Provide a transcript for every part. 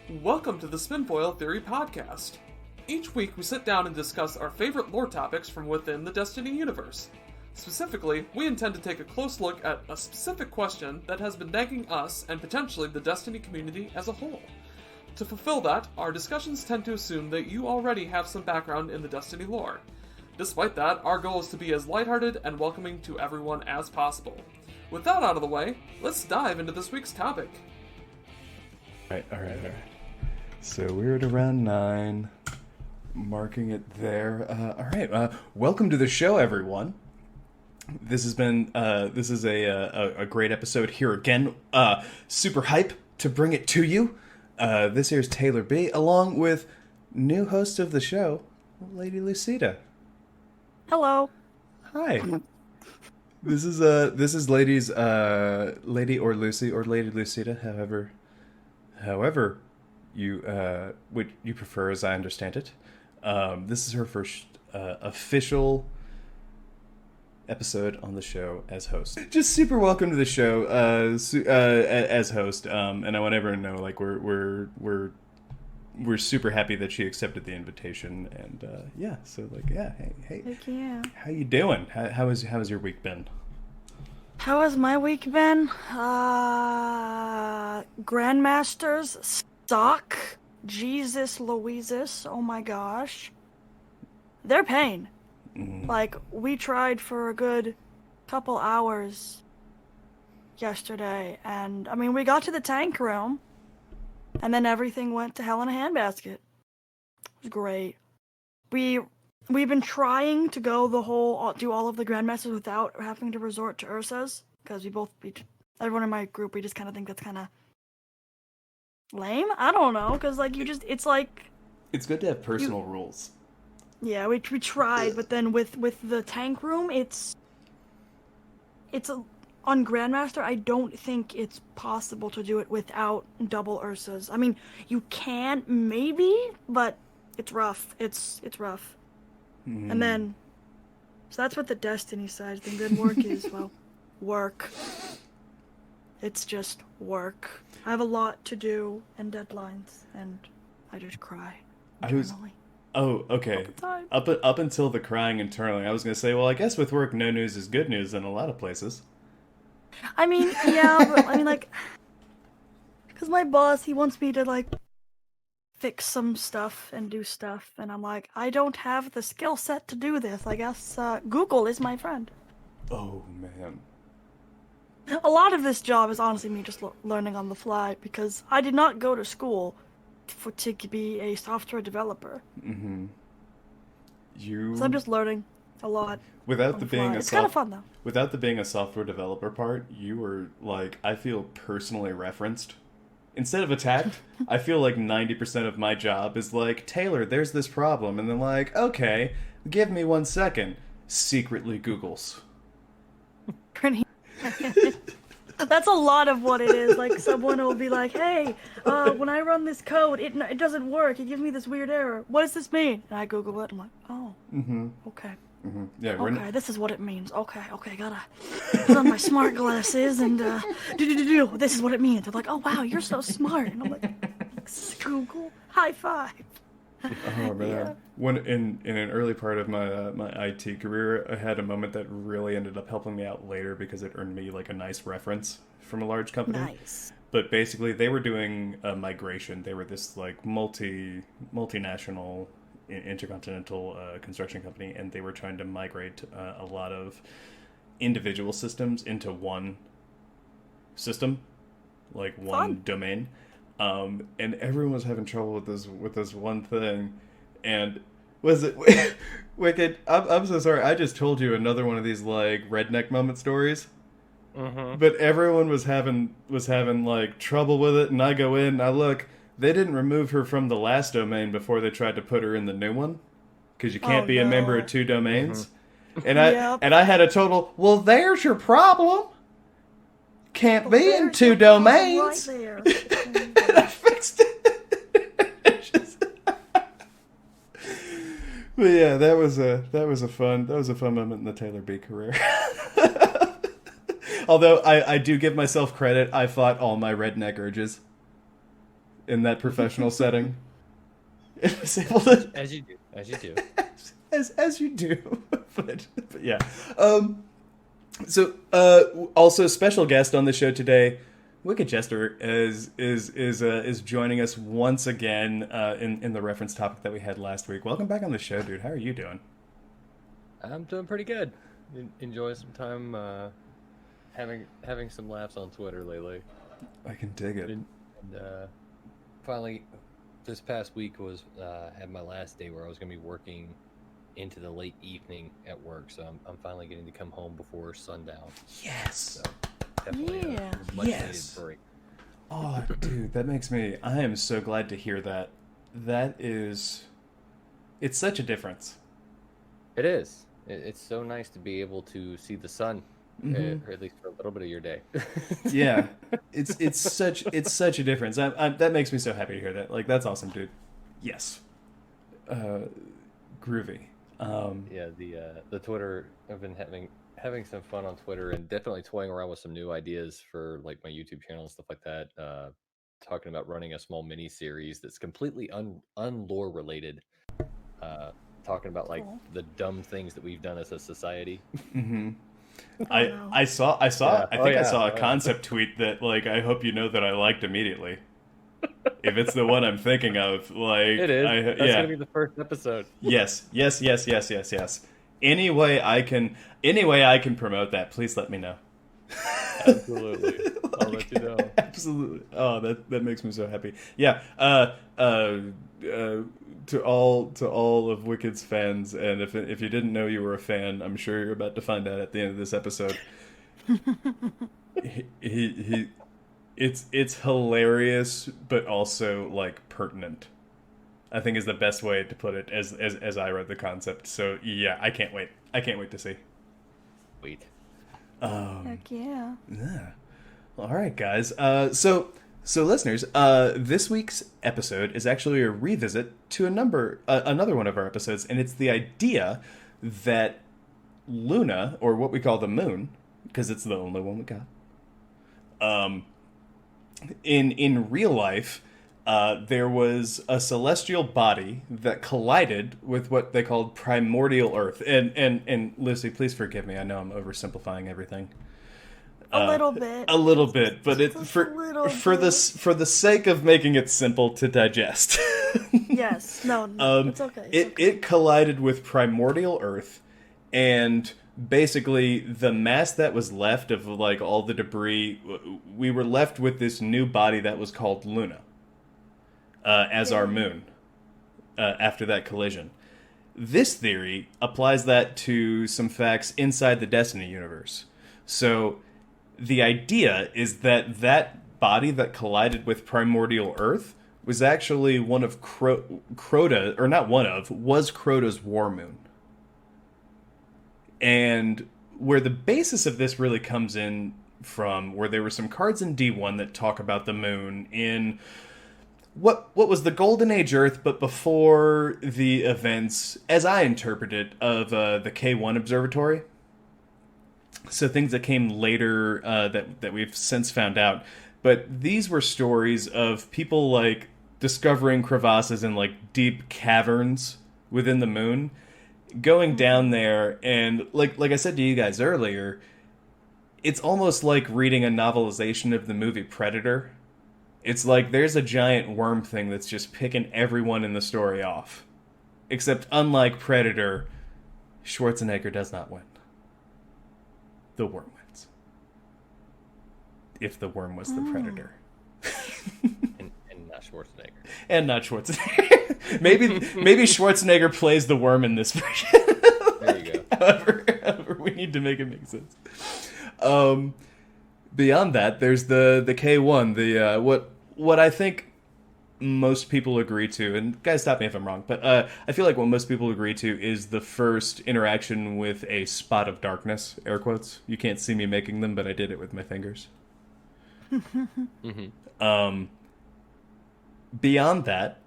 Welcome to the Spinfoil Theory Podcast. Each week we sit down and discuss our favorite lore topics from within the Destiny universe. Specifically, we intend to take a close look at a specific question that has been nagging us and potentially the Destiny community as a whole. To fulfill that, our discussions tend to assume that you already have some background in the Destiny lore. Despite that, our goal is to be as lighthearted and welcoming to everyone as possible. With that out of the way, let's dive into this week's topic. All right. So we're at around 9, marking it there. All right, welcome to the show, everyone. This has been this is a great episode here again. Super hype to bring it to you. This here's Taylor-B, along with new host of the show, LadyLucida. Hello. Hi. This is Lady or Lucy or LadyLucida, however you what you prefer, as I understand it. This is her first official episode on the show as host. Just super welcome to the show as host. And I want everyone to know, like, we're super happy that she accepted the invitation. And hey, Heck yeah. how you doing? How has your week been? How has my week been? Grandmasters suck. Jesus Louises. Oh my gosh. They're pain. Like, we tried for a good couple hours yesterday, and, I mean, we got to the tank room, and then everything went to hell in a handbasket. It was great. We've been trying to go do all of the Grandmasters without having to resort to Ursa's, because everyone in my group, we just kind of think that's kind of lame? I don't know, because, like, it's like... It's good to have personal rules. Yeah, we tried, but then with the tank room, it's on Grandmaster, I don't think it's possible to do it without double Ursas. I mean, you can, maybe, but it's rough. It's rough. And then, so that's what the Destiny side thing. Then work is, well, work. It's just work. I have a lot to do and deadlines, and I just cry internally. Oh, okay. Up until the crying internally, I was going to say, well, I guess with work, no news is good news in a lot of places. I mean, yeah, but, I mean, like, because my boss, he wants me to, like, fix some stuff and do stuff, and I'm like, I don't have the skill set to do this. I guess Google is my friend. Oh, man. A lot of this job is honestly me just learning on the fly, because I did not go to school to be a software developer. Mm-hmm. So I'm just learning a lot. It's kind of fun though. Without the being a software developer part, you were, like, I feel personally referenced. Instead of attacked, I feel like 90% of my job is like, Taylor, there's this problem, and then like, okay, give me 1 second. Secretly Googles. Pretty. That's a lot of what it is. Like, someone will be like, hey, when I run this code, it doesn't work. It gives me this weird error. What does this mean? And I Google it. I'm like, oh, okay. Mm-hmm. Yeah, okay, this is what it means. Okay, gotta put on my smart glasses and this is what it means. I'm like, oh, wow, you're so smart. And I'm like, Google, high five. Oh, man. Yeah. When in an early part of my my IT career, I had a moment that really ended up helping me out later because it earned me, like, a nice reference from a large company. Nice. But basically, they were doing a migration. They were this, like, multinational, intercontinental construction company, and they were trying to migrate a lot of individual systems into one system, like one domain. And everyone was having trouble with this one thing. And was it Wicked? I'm so sorry. I just told you another one of these, like, redneck moment stories. Mm-hmm. But everyone was having like trouble with it, and I go in and I look. They didn't remove her from the last domain before they tried to put her in the new one, because you can't be a member of 2 domains. Mm-hmm. And I had a total. Well, there's your problem. Can't be in 2 domains. Right there. And I fixed it. But yeah, that was a fun moment in the Taylor-B career. Although I do give myself credit, I fought all my redneck urges. in that professional setting. It was able to, As you do. as you do. but yeah. So also special guest on the show today, WykidJestr is joining us once again in the reference topic that we had last week. Welcome back on the show, dude. How are you doing? I'm doing pretty good. Enjoying some time having some laughs on Twitter lately. I can dig it. And finally, this past week was had my last day where I was going to be working into the late evening at work, so I'm finally getting to come home before sundown. Yes. So definitely a much needed break. Oh, dude, I am so glad to hear that. It's such a difference. It is. It's so nice to be able to see the sun, or at least for a little bit of your day. Yeah, it's such a difference. That makes me so happy to hear that. Like, that's awesome, dude. Yes. Groovy. Yeah, the Twitter. I've been having some fun on Twitter and definitely toying around with some new ideas for like my YouTube channel and stuff like that. Talking about running a small mini series that's completely unlore related. Talking about like the dumb things that we've done as a society. Mm-hmm. I saw I saw a concept tweet that, like, I hope you know that I liked immediately. If it's the one I'm thinking of, like, it is. That's gonna be the first episode. Yes. Any way I can promote that, please let me know. Absolutely. I'll let you know. Absolutely. Oh, that makes me so happy. Yeah. To all of Wykid's fans, and if you didn't know you were a fan, I'm sure you're about to find out at the end of this episode. It's hilarious, but also like pertinent, I think, is the best way to put it as I read the concept. So yeah, I can't wait to see. Wait. Heck yeah. Yeah. All right, guys. So listeners, this week's episode is actually a revisit to another one of our episodes, and it's the idea that Luna, or what we call the moon, because it's the only one we got, in real life, there was a celestial body that collided with what they called primordial Earth. And Lucy, please forgive me. I know I'm oversimplifying everything. A little bit, but for the sake of making it simple to digest. Yes, no, it's okay. It collided with primordial Earth, and basically the mass that was left of like all the debris, we were left with this new body that was called Luna, as our moon, after that collision. This theory applies that to some facts inside the Destiny universe. So the idea is that body that collided with primordial Earth was actually one of Crota, or not one of, was Crota's war moon. And where the basis of this really comes in from, where there were some cards in D1 that talk about the moon in what was the Golden Age Earth, but before the events, as I interpret it, of the K1 Observatory. So things that came later that we've since found out. But these were stories of people like discovering crevasses in like deep caverns within the moon, going down there, and like I said to you guys earlier, it's almost like reading a novelization of the movie Predator. It's like there's a giant worm thing that's just picking everyone in the story off. Except unlike Predator, Schwarzenegger does not win. The worm wins. If the worm was the predator. and not Schwarzenegger. And not Schwarzenegger. maybe Schwarzenegger plays the worm in this version. There you go. However, we need to make it make sense. Beyond that, there's the K1, the what I think most people agree to, and guys stop me if I'm wrong, but I feel like what most people agree to is the first interaction with a spot of darkness, air quotes. You can't see me making them, but I did it with my fingers. Mm-hmm. Beyond that,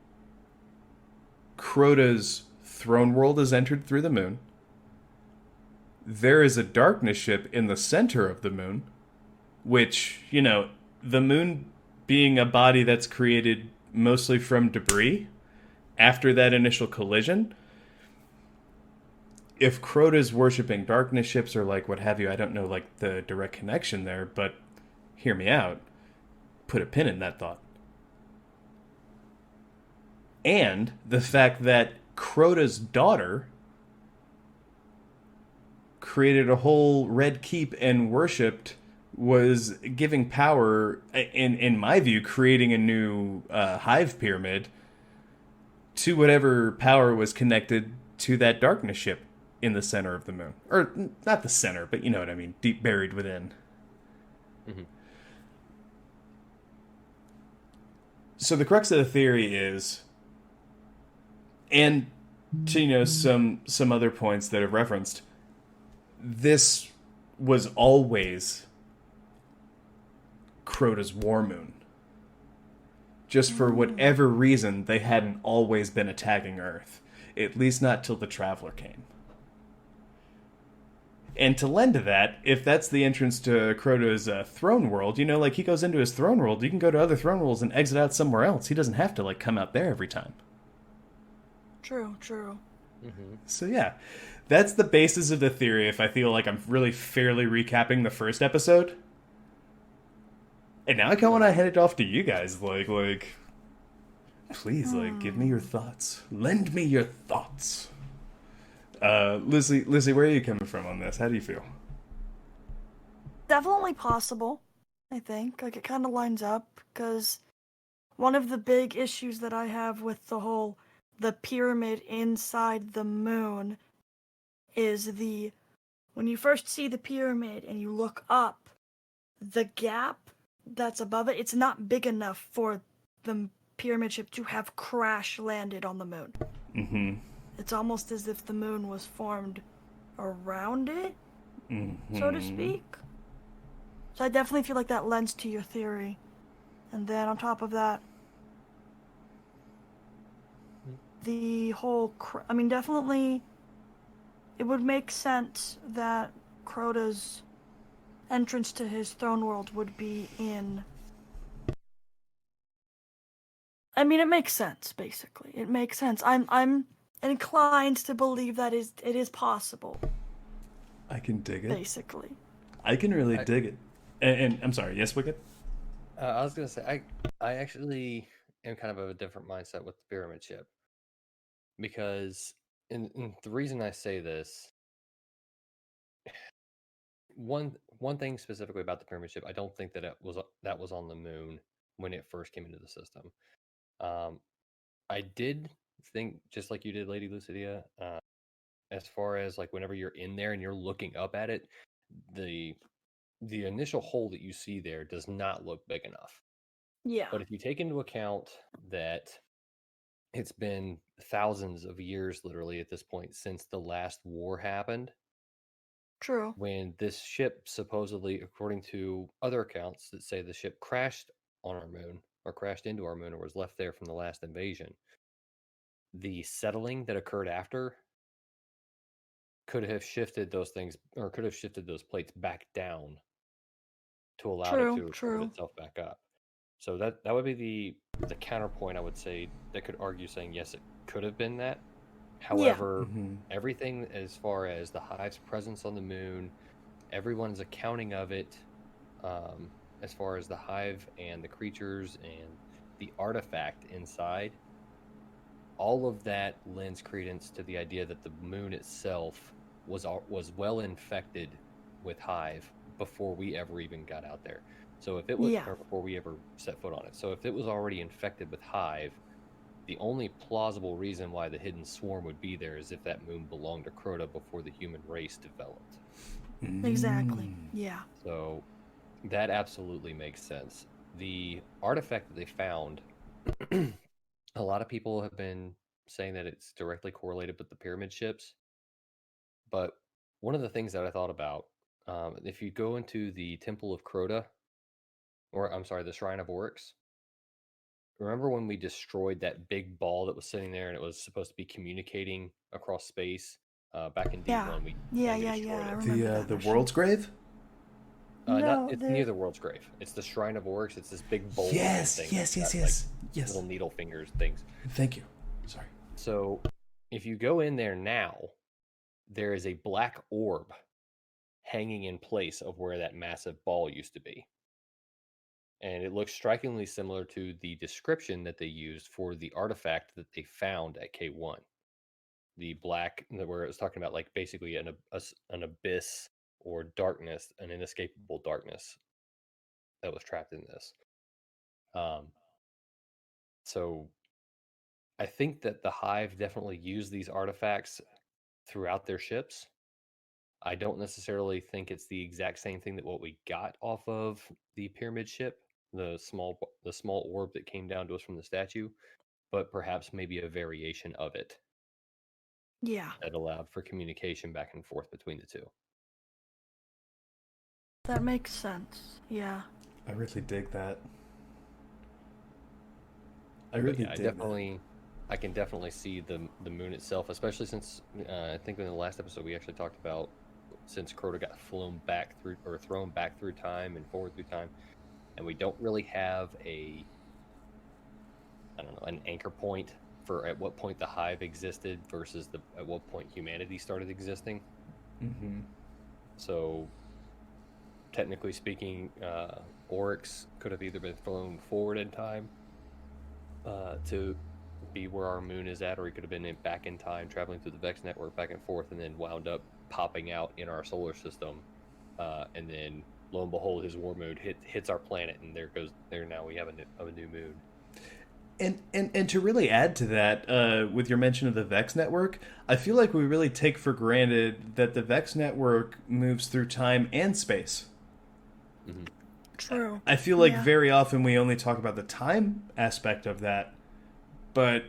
Crota's throne world is entered through the moon. There is a darkness ship in the center of the moon, which, the moon being a body that's created mostly from debris after that initial collision. If Crota's worshipping darkness ships or like what have you, I don't know like the direct connection there, but hear me out. Put a pin in that thought. And the fact that Crota's daughter created a whole red keep and worshipped was giving power, in my view, creating a new hive pyramid to whatever power was connected to that darkness ship in the center of the moon. Or not the center, but you know what I mean, deep buried within. Mm-hmm. So the crux of the theory is, and to some other points that have referenced, this was always Crota's war moon. Just for whatever reason, they hadn't always been attacking Earth. At least not till the Traveler came. And to lend to that, if that's the entrance to Crota's throne world, like he goes into his throne world, you can go to other throne worlds and exit out somewhere else. He doesn't have to like come out there every time. True. Mm-hmm. So yeah, that's the basis of the theory. If I feel like I'm really fairly recapping the first episode, and now I kind of want to hand it off to you guys. Like, please, give me your thoughts. Lend me your thoughts. Lizzie, where are you coming from on this? How do you feel? Definitely possible, I think. Like, it kind of lines up, because one of the big issues that I have with the pyramid inside the moon is when you first see the pyramid and you look up, the gap that's above it, it's not big enough for the pyramid ship to have crash landed on the moon. Mm-hmm. It's almost as if the moon was formed around it, so to speak. So I definitely feel like that lends to your theory. And then on top of that, the whole... definitely, it would make sense that Crota's entrance to his throne world would be in... it makes sense, basically. It makes sense. I'm inclined to believe that it is possible. I can dig it. Basically. I can really dig it. And I'm sorry, yes, Wicked? I was going to say, I actually am kind of a different mindset with the pyramid ship. Because, and the reason I say this, one thing specifically about the pyramid ship, I don't think that that was on the moon when it first came into the system. I did think, just like you did, LadyLucida, as far as like whenever you're in there and you're looking up at it, the initial hole that you see there does not look big enough. Yeah. But if you take into account that it's been thousands of years, literally, at this point, since the last war happened. True. When this ship supposedly, according to other accounts that say the ship crashed on our moon, or crashed into our moon, or was left there from the last invasion, the settling that occurred after could have shifted those things, or could have shifted those plates back down to allow it to support itself back up. So that would be the counterpoint, I would say, that could argue saying, yes, it could have been that. However, everything as far as the hive's presence on the moon, everyone's accounting of it, as far as the hive and the creatures and the artifact inside, all of that lends credence to the idea that the moon itself was well infected with hive before we ever even got out there. So if it was, or before we ever set foot on it. So if it was already infected with hive, the only plausible reason why the hidden swarm would be there is if that moon belonged to Crota before the human race developed. Exactly. Yeah. So that absolutely makes sense. The artifact that they found, a lot of people have been saying that it's directly correlated with the pyramid ships. But one of the things that I thought about, if you go into the Temple of Crota, or I'm sorry, the Shrine of Orcs, remember when we destroyed that big ball that was sitting there and it was supposed to be communicating across space back in D1? Yeah. I remember The World's Grave? No, It's near the World's Grave. It's the Shrine of Orcs. It's this big bowl Yes, thing. yes, yes, Got, yes, like, yes. little needle fingers things. Thank you. Sorry. So, if you go in there now, there is a black orb hanging in place of where that massive ball used to be. And it looks strikingly similar to the description that they used for the artifact that they found at K1. The black, where it was talking about like basically an abyss or darkness, an inescapable darkness that was trapped in this. So I think that the Hive definitely used these artifacts throughout their ships. I don't necessarily think it's the exact same thing that what we got off of the pyramid ship, the small orb that came down to us from the statue, but perhaps maybe a variation of it. Yeah. That allowed for communication back and forth between the two. That makes sense. Yeah. I really dig that. I really dig that. I can definitely see the moon itself, especially since I think in the last episode we actually talked about since Crota got thrown back through time and forward through time, and we don't really have an anchor point for at what point the Hive existed versus at what point humanity started existing. Mm-hmm. So, technically speaking, Oryx could have either been thrown forward in time to be where our moon is at, or he could have been back in time, traveling through the Vex network back and forth, and then wound up popping out in our solar system. And then, lo and behold, his war moon hits our planet, and now we have a new moon. And to really add to that, with your mention of the Vex network, I feel like we really take for granted that the Vex network moves through time and space. Mm-hmm. True. I feel like very often we only talk about the time aspect of that, but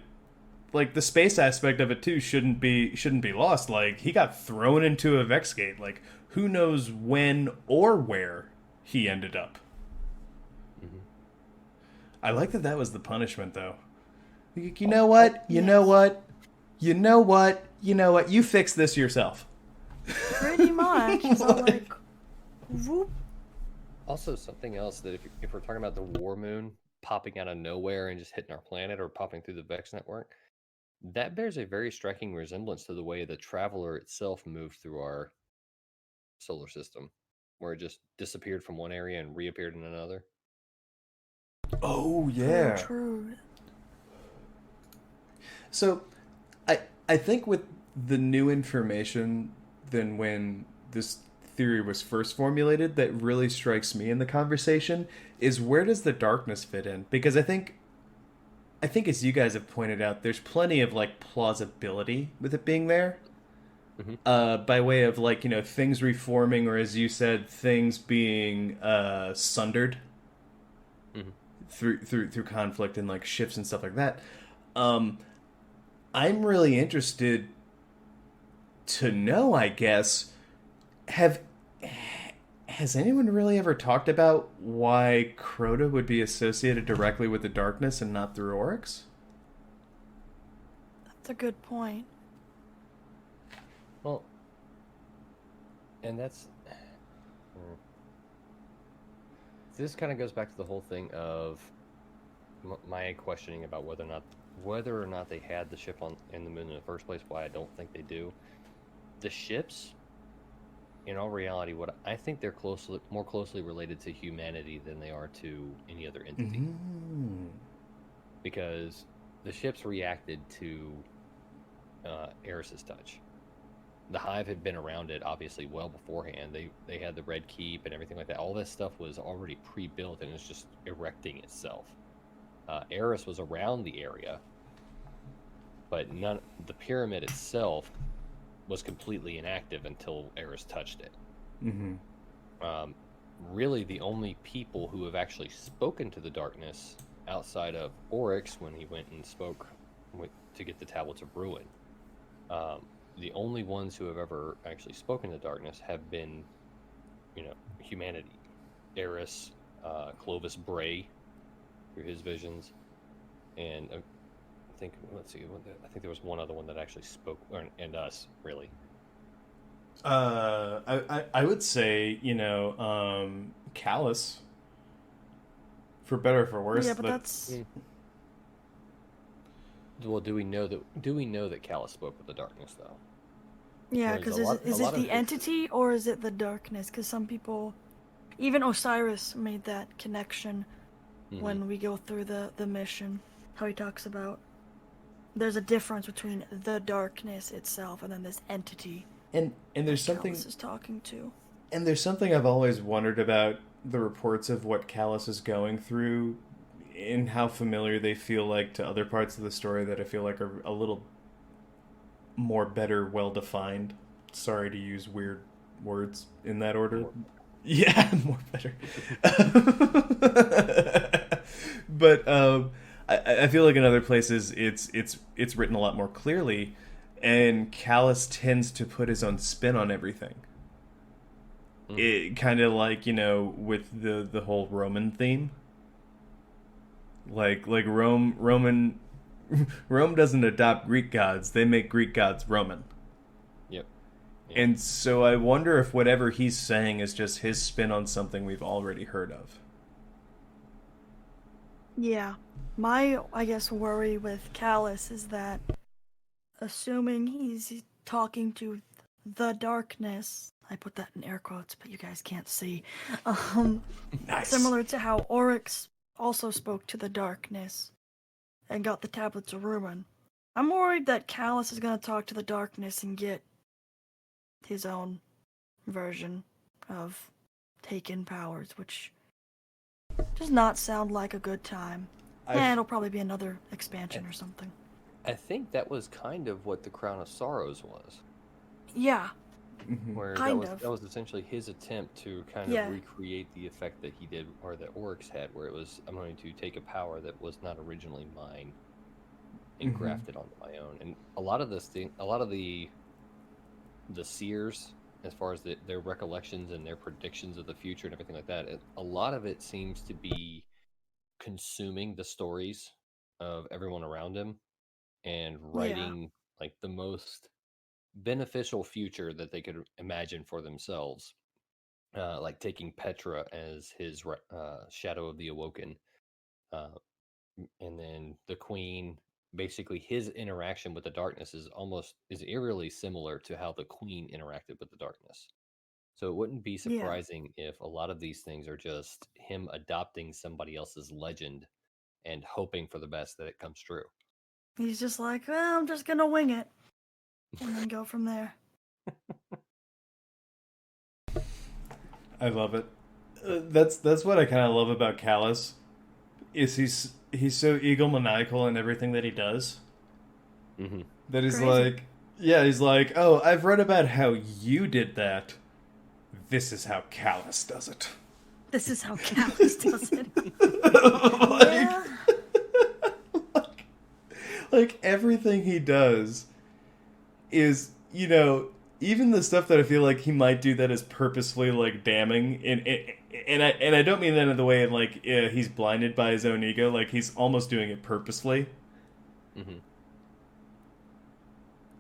like the space aspect of it too shouldn't be lost. Like, he got thrown into a Vex gate. Like, who knows when or where he ended up. I like that was the punishment, though. You know what? You know what? You know what? You know what? You fix this yourself. Pretty much. So, like, whoop. Also, something else that if we're talking about the war moon popping out of nowhere and just hitting our planet or popping through the Vex network, that bears a very striking resemblance to the way the Traveler itself moved through our solar system, where it just disappeared from one area and reappeared in another. Oh, yeah. True. So, I think with the new information than when this theory was first formulated that really strikes me in the conversation is, where does the darkness fit in? Because I think as you guys have pointed out, there's plenty of like plausibility with it being there. Mm-hmm. By way of like, things reforming, or as you said, things being sundered. Mm-hmm. Through conflict and like shifts and stuff like that. I'm really interested to know, I guess, has anyone really ever talked about why Crota would be associated directly with the darkness and not through Oryx? That's a good point. Well, and this kind of goes back to the whole thing of my questioning about whether or not they had the ship in the moon in the first place. Why I don't think they do. The ships, in all reality, what I think they're more closely related to humanity than they are to any other entity. Mm-hmm. Because the ships reacted to Eris's touch. The Hive had been around it, obviously, well beforehand. They had the Red Keep and everything like that. All this stuff was already pre-built and it's just erecting itself. Eris was around the area, but the pyramid itself was completely inactive until Eris touched it. Mm-hmm. Really, the only people who have actually spoken to the darkness outside of Oryx, when he went and spoke to get the Tablets of Ruin, the only ones who have ever actually spoken to darkness have been, humanity. Eris, Clovis Bray, through his visions, and I think there was one other one that actually spoke, and us, really. I would say, Callus, for better or for worse. Yeah, but that's Well, do we know that Callus spoke with the darkness though? yeah, There's because a lot- is a it lot of the it- entity or is it the darkness? Because some people, even Osiris, made that connection when we go through the mission. How he talks about there's a difference between the darkness itself and then this entity And there's something Callus is talking to. And there's something I've always wondered about the reports of what Callus is going through and how familiar they feel like to other parts of the story that I feel like are a little more better well defined. Sorry to use weird words in that order. Yeah, more better. But I feel like in other places it's written a lot more clearly, and Callus tends to put his own spin on everything. It kind of like, with the whole Roman theme. Like Rome doesn't adopt Greek gods; they make Greek gods Roman. Yep. And so I wonder if whatever he's saying is just his spin on something we've already heard of. Yeah. My, I guess, worry with Callus is that, assuming he's talking to the darkness, I put that in air quotes, but you guys can't see. Nice. Similar to how Oryx also spoke to the darkness and got the tablets of ruin. I'm worried that Callus is going to talk to the darkness and get his own version of taken powers, which does not sound like a good time. And it'll probably be another expansion or something. I think that was kind of what the Crown of Sorrows was. Yeah. Where Kind that of. was essentially his attempt to kind Yeah. of recreate the effect that he did, or that Oryx had, where it was, I'm going to take a power that was not originally mine and graft it onto my own. And a lot of the seers, as far as their recollections and their predictions of the future and everything like that, a lot of it seems to be consuming the stories of everyone around him and writing like the most beneficial future that they could imagine for themselves, like taking Petra as his shadow of the awoken, and then the queen. Basically, his interaction with the darkness is eerily similar to how the queen interacted with the darkness. So it wouldn't be surprising if a lot of these things are just him adopting somebody else's legend and hoping for the best that it comes true. He's just like, well, I'm just going to wing it and then go from there. I love it. That's what I kind of love about Callus. Is he's so egomaniacal in everything that he does. That he's Crazy. he's like, oh, I've read about how you did that. This is how Callus does it. This is how Callus does it. Yeah. Like everything he does is, even the stuff that I feel like he might do that is purposefully like damning, and I don't mean that in the way like he's blinded by his own ego, like he's almost doing it purposefully.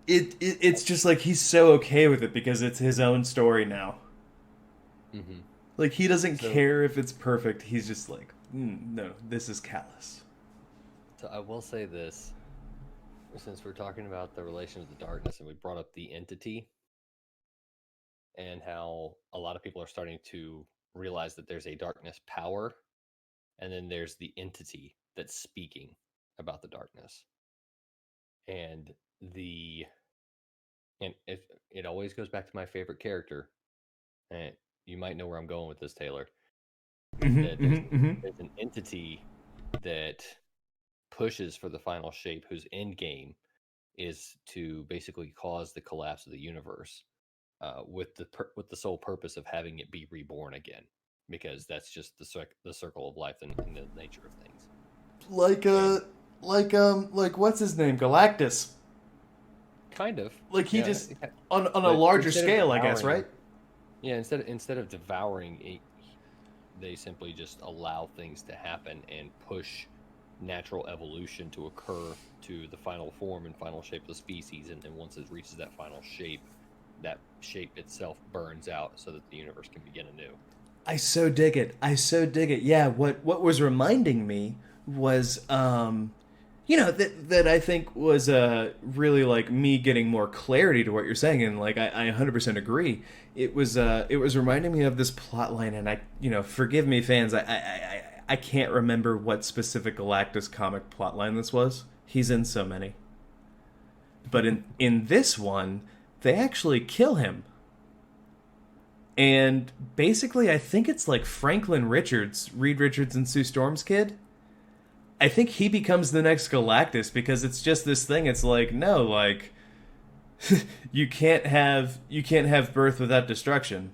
It's just like he's so okay with it because it's his own story now. Like he doesn't care if it's perfect. He's just like, no, this is Callus. So I will say this, since we're talking about the relation of the darkness and we brought up the entity and how a lot of people are starting to realize that there's a darkness power and then there's the entity that's speaking about the darkness. And it always goes back to my favorite character, and you might know where I'm going with this, Taylor. That there's an entity that pushes for the final shape, whose end game is to basically cause the collapse of the universe, with the sole purpose of having it be reborn again, because that's just the circle of life and the nature of things. Like what's his name, Galactus? Kind of. Like he just on a larger scale, I guess, right? Yeah, instead of devouring it, they simply just allow things to happen and push natural evolution to occur to the final form and final shape of the species, and then once it reaches that final shape, that shape itself burns out so that the universe can begin anew. I so dig it. Yeah, what was reminding me was that I think was really like me getting more clarity to what you're saying, and like I 100% agree. It was reminding me of this plot line, and I forgive me fans, I can't remember what specific Galactus comic plot line this was. He's in so many. But in this one, they actually kill him. And basically, I think it's like Franklin Richards, Reed Richards and Sue Storm's kid. I think he becomes the next Galactus, because it's just this thing. It's like, no, like you can't have birth without destruction.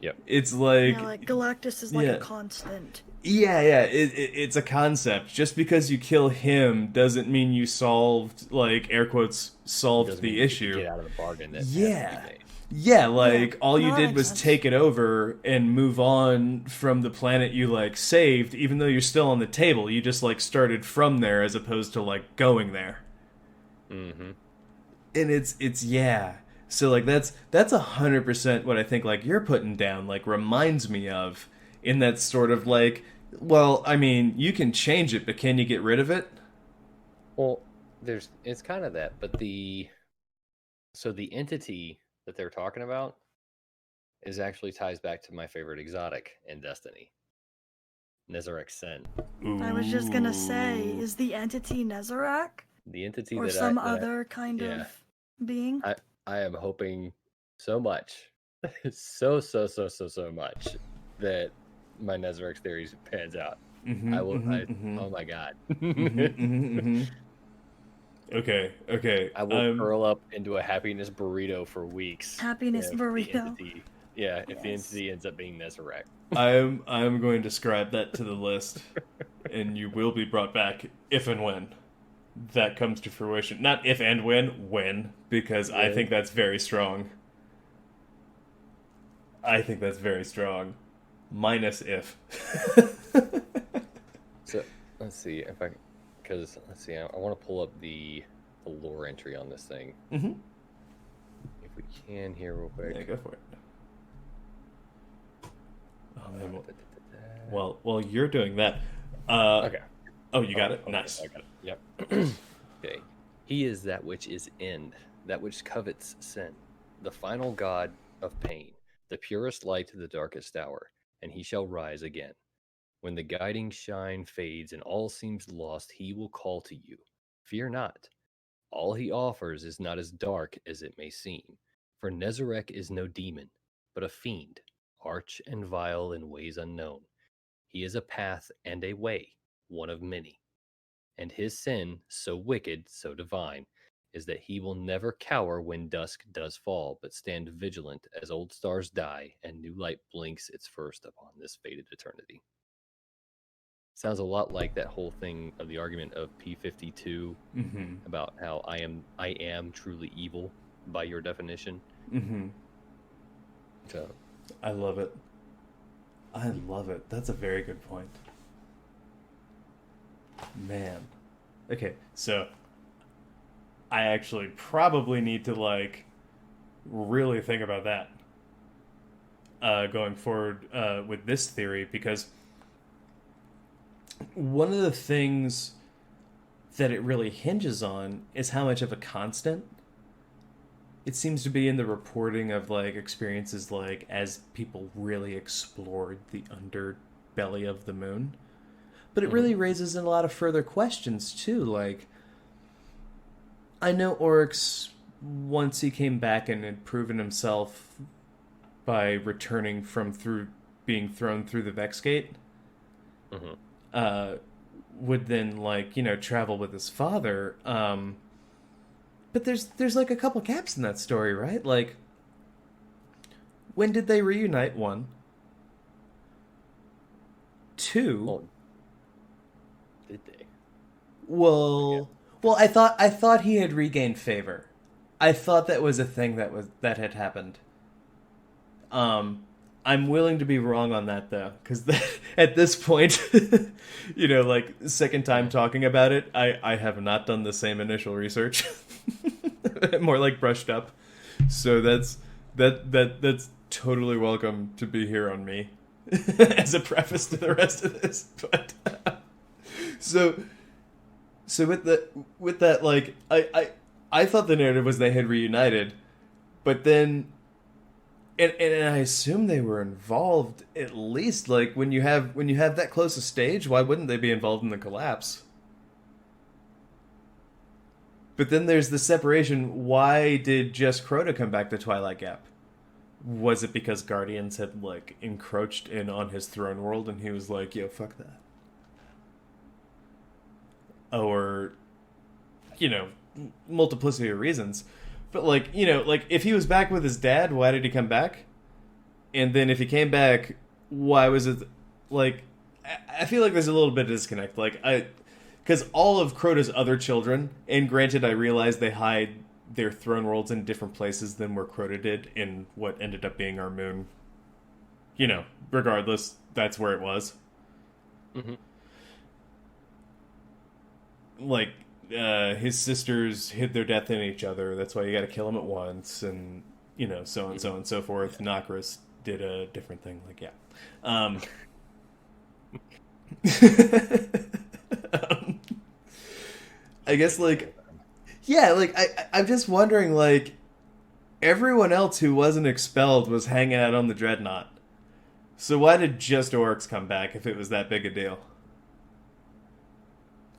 Yep. It's like, yeah, like Galactus is like a constant. Yeah, it's a concept. Just because you kill him doesn't mean you solved, like, air quotes, solved the issue. Get out of the bargain. Yeah, like, all you did was take it over and move on from the planet you, like, saved, even though you're still on the table. You just, like, started from there as opposed to, like, going there. Mm-hmm. And it's yeah. So, like, that's 100% what I think, like, you're putting down, like, reminds me of, in that sort of, like, well, I mean, you can change it, but can you get rid of it? Well, it's kind of that, but the entity that they're talking about is actually ties back to my favorite exotic in Destiny, Nezarec Sen. I was just gonna say, is the entity Nezarec? The entity or that some other kind of being? I am hoping so much, so much that my Nezarec theories pans out. Oh my god. Okay. I will curl up into a happiness burrito for weeks. Happiness burrito. If the entity ends up being Nezarec. I'm going to scribe that to the list, and you will be brought back if and when that comes to fruition. Not if and when, because I think that's very strong. Minus if. So let's see if I want to pull up the lore entry on this thing. Mm-hmm. If we can here real quick. Yeah, go for it. Oh, man. Well, you're doing that. Okay. Oh, you got it? Nice. I got it. Yep. Okay. He is that which is end, that which covets sin, the final god of pain, the purest light to the darkest hour, and he shall rise again. When the guiding shine fades and all seems lost, he will call to you. Fear not. All he offers is not as dark as it may seem, for Nezarec is no demon, but a fiend, arch and vile in ways unknown. He is a path and a way, one of many. And his sin, so wicked, so divine, is that he will never cower when dusk does fall, but stand vigilant as old stars die and new light blinks its first upon this fated eternity. Sounds a lot like that whole thing of the argument of P52 about how I am truly evil by your definition. Mm-hmm. So I love it. That's a very good point. Man. Okay, so I actually probably need to, like, really think about that going forward with this theory, because one of the things that it really hinges on is how much of a constant it seems to be in the reporting of, like, experiences, like, as people really explored the underbelly of the moon. But it really raises a lot of further questions, too. Like, I know Oryx, once he came back and had proven himself by returning from being thrown through the Vex Gate, would then, like, travel with his father. But there's like a couple gaps in that story, right? Like, when did they reunite? 1. 2. Oh, did they? Well, I thought he had regained favor. I thought that was a thing that had happened. I'm willing to be wrong on that, though, because at this point, like, second time talking about it, I have not done the same initial research. More like brushed up. So that's totally welcome to be here on me as a preface to the rest of this. But so with that, like I thought the narrative was they had reunited, but then and I assume they were involved at least, like when you have that close a stage, why wouldn't they be involved in the collapse? But then there's the separation. Why did just Crota come back to Twilight Gap? Was it because Guardians had, like, encroached in on his throne world and he was like, yo, fuck that? Or, multiplicity of reasons. But, like, if he was back with his dad, why did he come back? And then if he came back, why was it, like, I feel like there's a little bit of disconnect. Like, because all of Crota's other children, and granted I realize they hide their throne worlds in different places than where Crota did in what ended up being our moon. Regardless, that's where it was. Mm-hmm. Like, his sisters hid their death in each other. That's why you gotta kill them at once, and, so on, so on and so forth. Nokris did a different thing. Like, yeah. I guess, like, yeah, like, I'm just wondering, like, everyone else who wasn't expelled was hanging out on the Dreadnought. So why did just Oryx come back if it was that big a deal?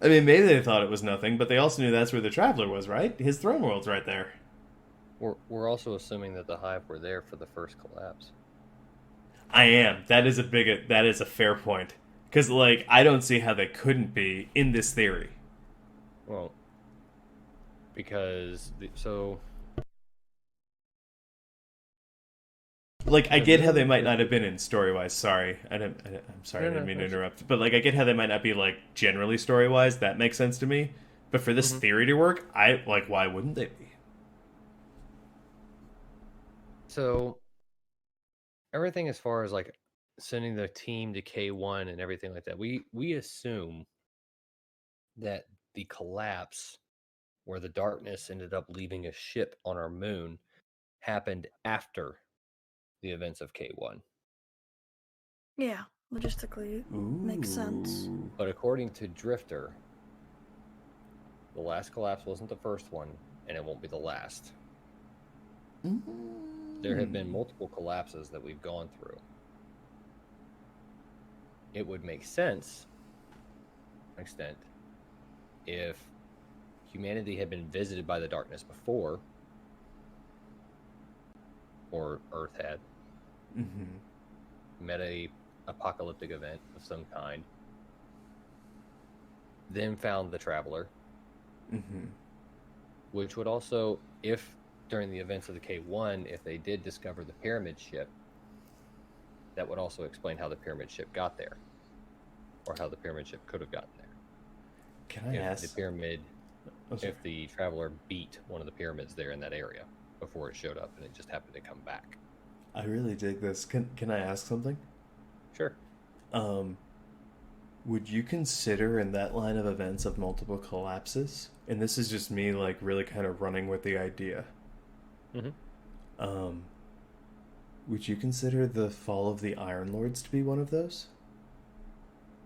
I mean, maybe they thought it was nothing, but they also knew that's where the Traveler was, right? His throne world's right there. We're also assuming that the Hive were there for the first collapse. I am. That is a fair point. Because, like, I don't see how they couldn't be in this theory. Well, because like, I get how they might not have been in story-wise. Sorry, I'm sorry, I didn't mean to interrupt. But, like, I get how they might not be, like, generally story-wise. That makes sense to me. But for this theory to work, why wouldn't they be? So, everything as far as, like, sending the team to K1 and everything like that, we assume that the collapse where the darkness ended up leaving a ship on our moon happened after the events of K1. Yeah, logistically, makes sense. But according to Drifter, the last collapse wasn't the first one, and it won't be the last. There have been multiple collapses that we've gone through. It would make sense, to an extent, if humanity had been visited by the darkness before, or Earth had, met a apocalyptic event of some kind, then found the Traveler, which would also, if during the events of the K1, if they did discover the pyramid ship, that would also explain how the pyramid ship got there, or how the pyramid ship could have gotten there. Can I ask? The pyramid, if the Traveler beat one of the pyramids there in that area before it showed up, and it just happened to come back. I really dig this. Can I ask something? Sure. Would you consider in that line of events of multiple collapses, and this is just me, like, really kind of running with the idea, would you consider the fall of the Iron Lords to be one of those?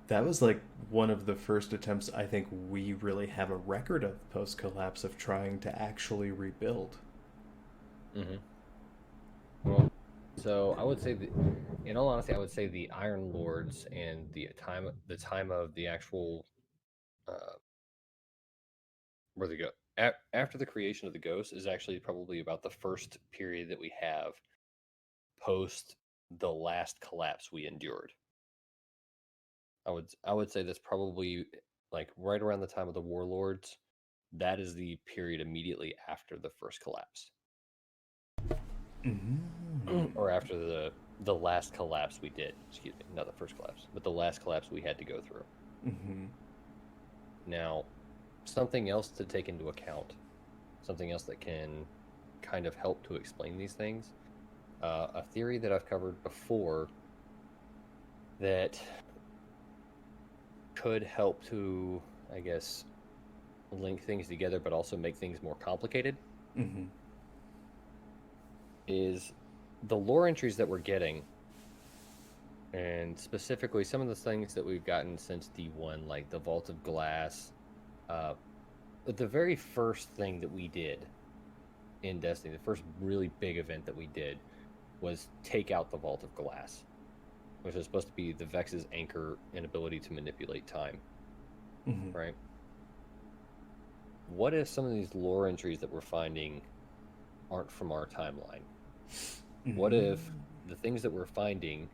That was, like, one of the first attempts I think we really have a record of post-collapse of trying to actually rebuild. Well, so I would say that, in all honesty, I would say the Iron Lords and the time of the actual where they go after the creation of the Ghost is actually probably about the first period that we have post the last collapse we endured. I would say that's probably, like, right around the time of the Warlords. That is the period immediately after the first collapse. Or after the last collapse we did. Excuse me, not the first collapse, but the last collapse we had to go through. Now, something else to take into account, something else that can kind of help to explain these things, a theory that I've covered before that could help to, I guess, link things together, but also make things more complicated, is the lore entries that we're getting, and specifically some of the things that we've gotten since D1, like the Vault of Glass. The very first thing that we did in Destiny, the first really big event that we did, was take out the Vault of Glass, which is supposed to be the Vex's anchor and ability to manipulate time. Right? What if some of these lore entries that we're finding aren't from our timeline? What if the things that we're finding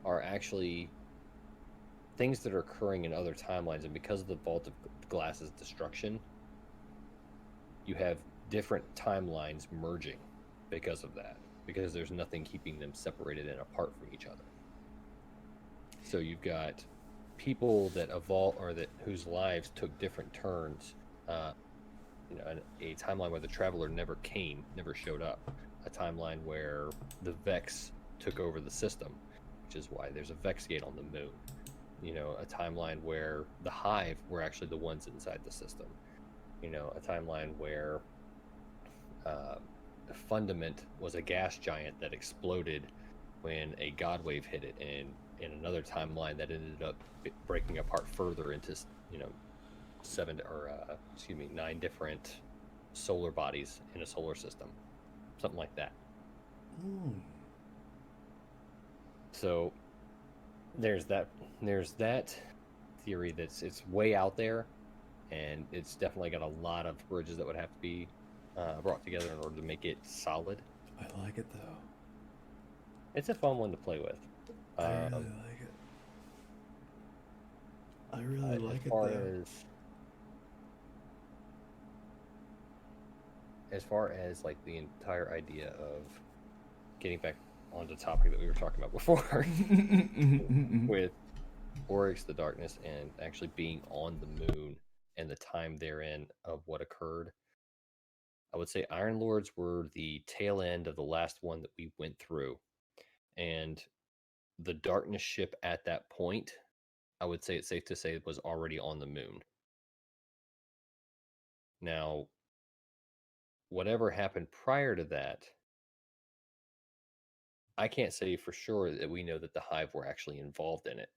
are actually things that are occurring in other timelines, and because of the Vault of Glass's destruction, you have different timelines merging because of that, because there's nothing keeping them separated and apart from each other. So you've got people that evolve, or that whose lives took different turns. A timeline where the Traveler never showed up. A timeline where the Vex took over the system, which is why there's a Vex gate on the moon. A timeline where the Hive were actually the ones inside the system. A timeline where the Fundament was a gas giant that exploded when a God wave hit it, and in another timeline that ended up breaking apart further into 9 different solar bodies in a solar system, something like that. So there's that theory it's way out there, and it's definitely got a lot of bridges that would have to be brought together in order to make it solid. I like it though. It's a fun one to play with. I really like it. I really like it though. As far as like the entire idea of getting back on the topic that we were talking about before, with Oryx, the darkness, and actually being on the moon and the time therein of what occurred, I would say Iron Lords were the tail end of the last one that we went through. And the darkness ship at that point, I would say it's safe to say, it was already on the moon. Now, whatever happened prior to that, I can't say for sure that we know that the Hive were actually involved in it.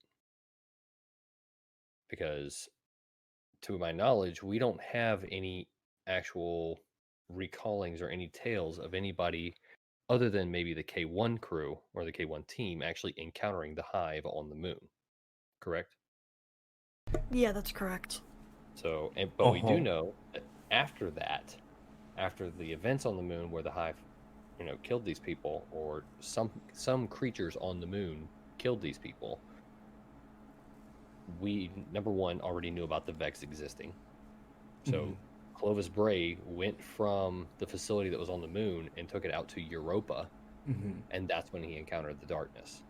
Because, to my knowledge, we don't have any actual recallings or any tales of anybody other than maybe the K1 crew or the K1 team actually encountering the Hive on the moon. Correct? Yeah, that's correct. So, but we do know that after that, after the events on the moon where the Hive, killed these people, or some creatures on the moon killed these people, we, number one, already knew about the Vex existing. So Clovis Bray went from the facility that was on the moon and took it out to Europa, and that's when he encountered the darkness.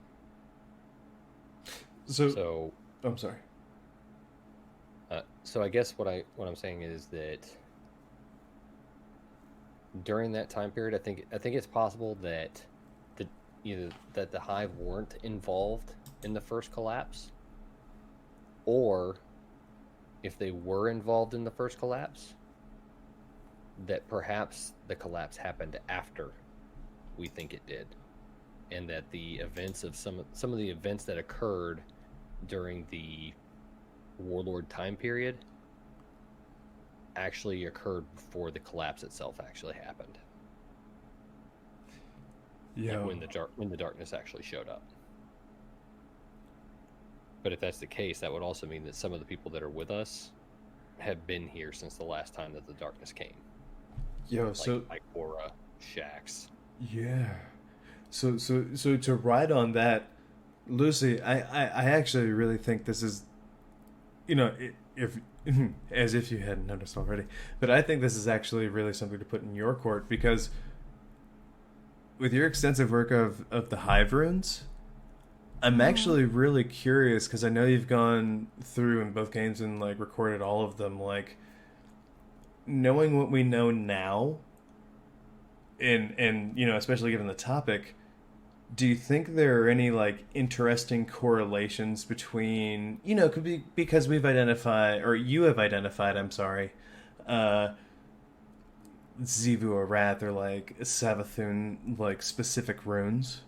So I'm sorry. So I guess what I'm saying is that during that time period, I think it's possible that either that the Hive weren't involved in the first collapse, or if they were involved in the first collapse, that perhaps the collapse happened after we think it did, and that the events of some of the events that occurred during the Warlord time period actually occurred before the collapse itself actually happened. Yeah, like when the darkness actually showed up. But if that's the case, that would also mean that some of the people that are with us have been here since the last time that the darkness came. Like Aura, Shax. Yeah. So to ride on that, Lucy, I actually really think this is, if as if you hadn't noticed already, but I think this is actually really something to put in your court, because with your extensive work of the Hive runes, I'm actually really curious, because I know you've gone through in both games and like recorded all of them, like knowing what we know now, and especially given the topic, do you think there are any like interesting correlations between, could be because we've identified, or you have identified, I'm sorry, Zivu Arath or like Savathun like specific runes.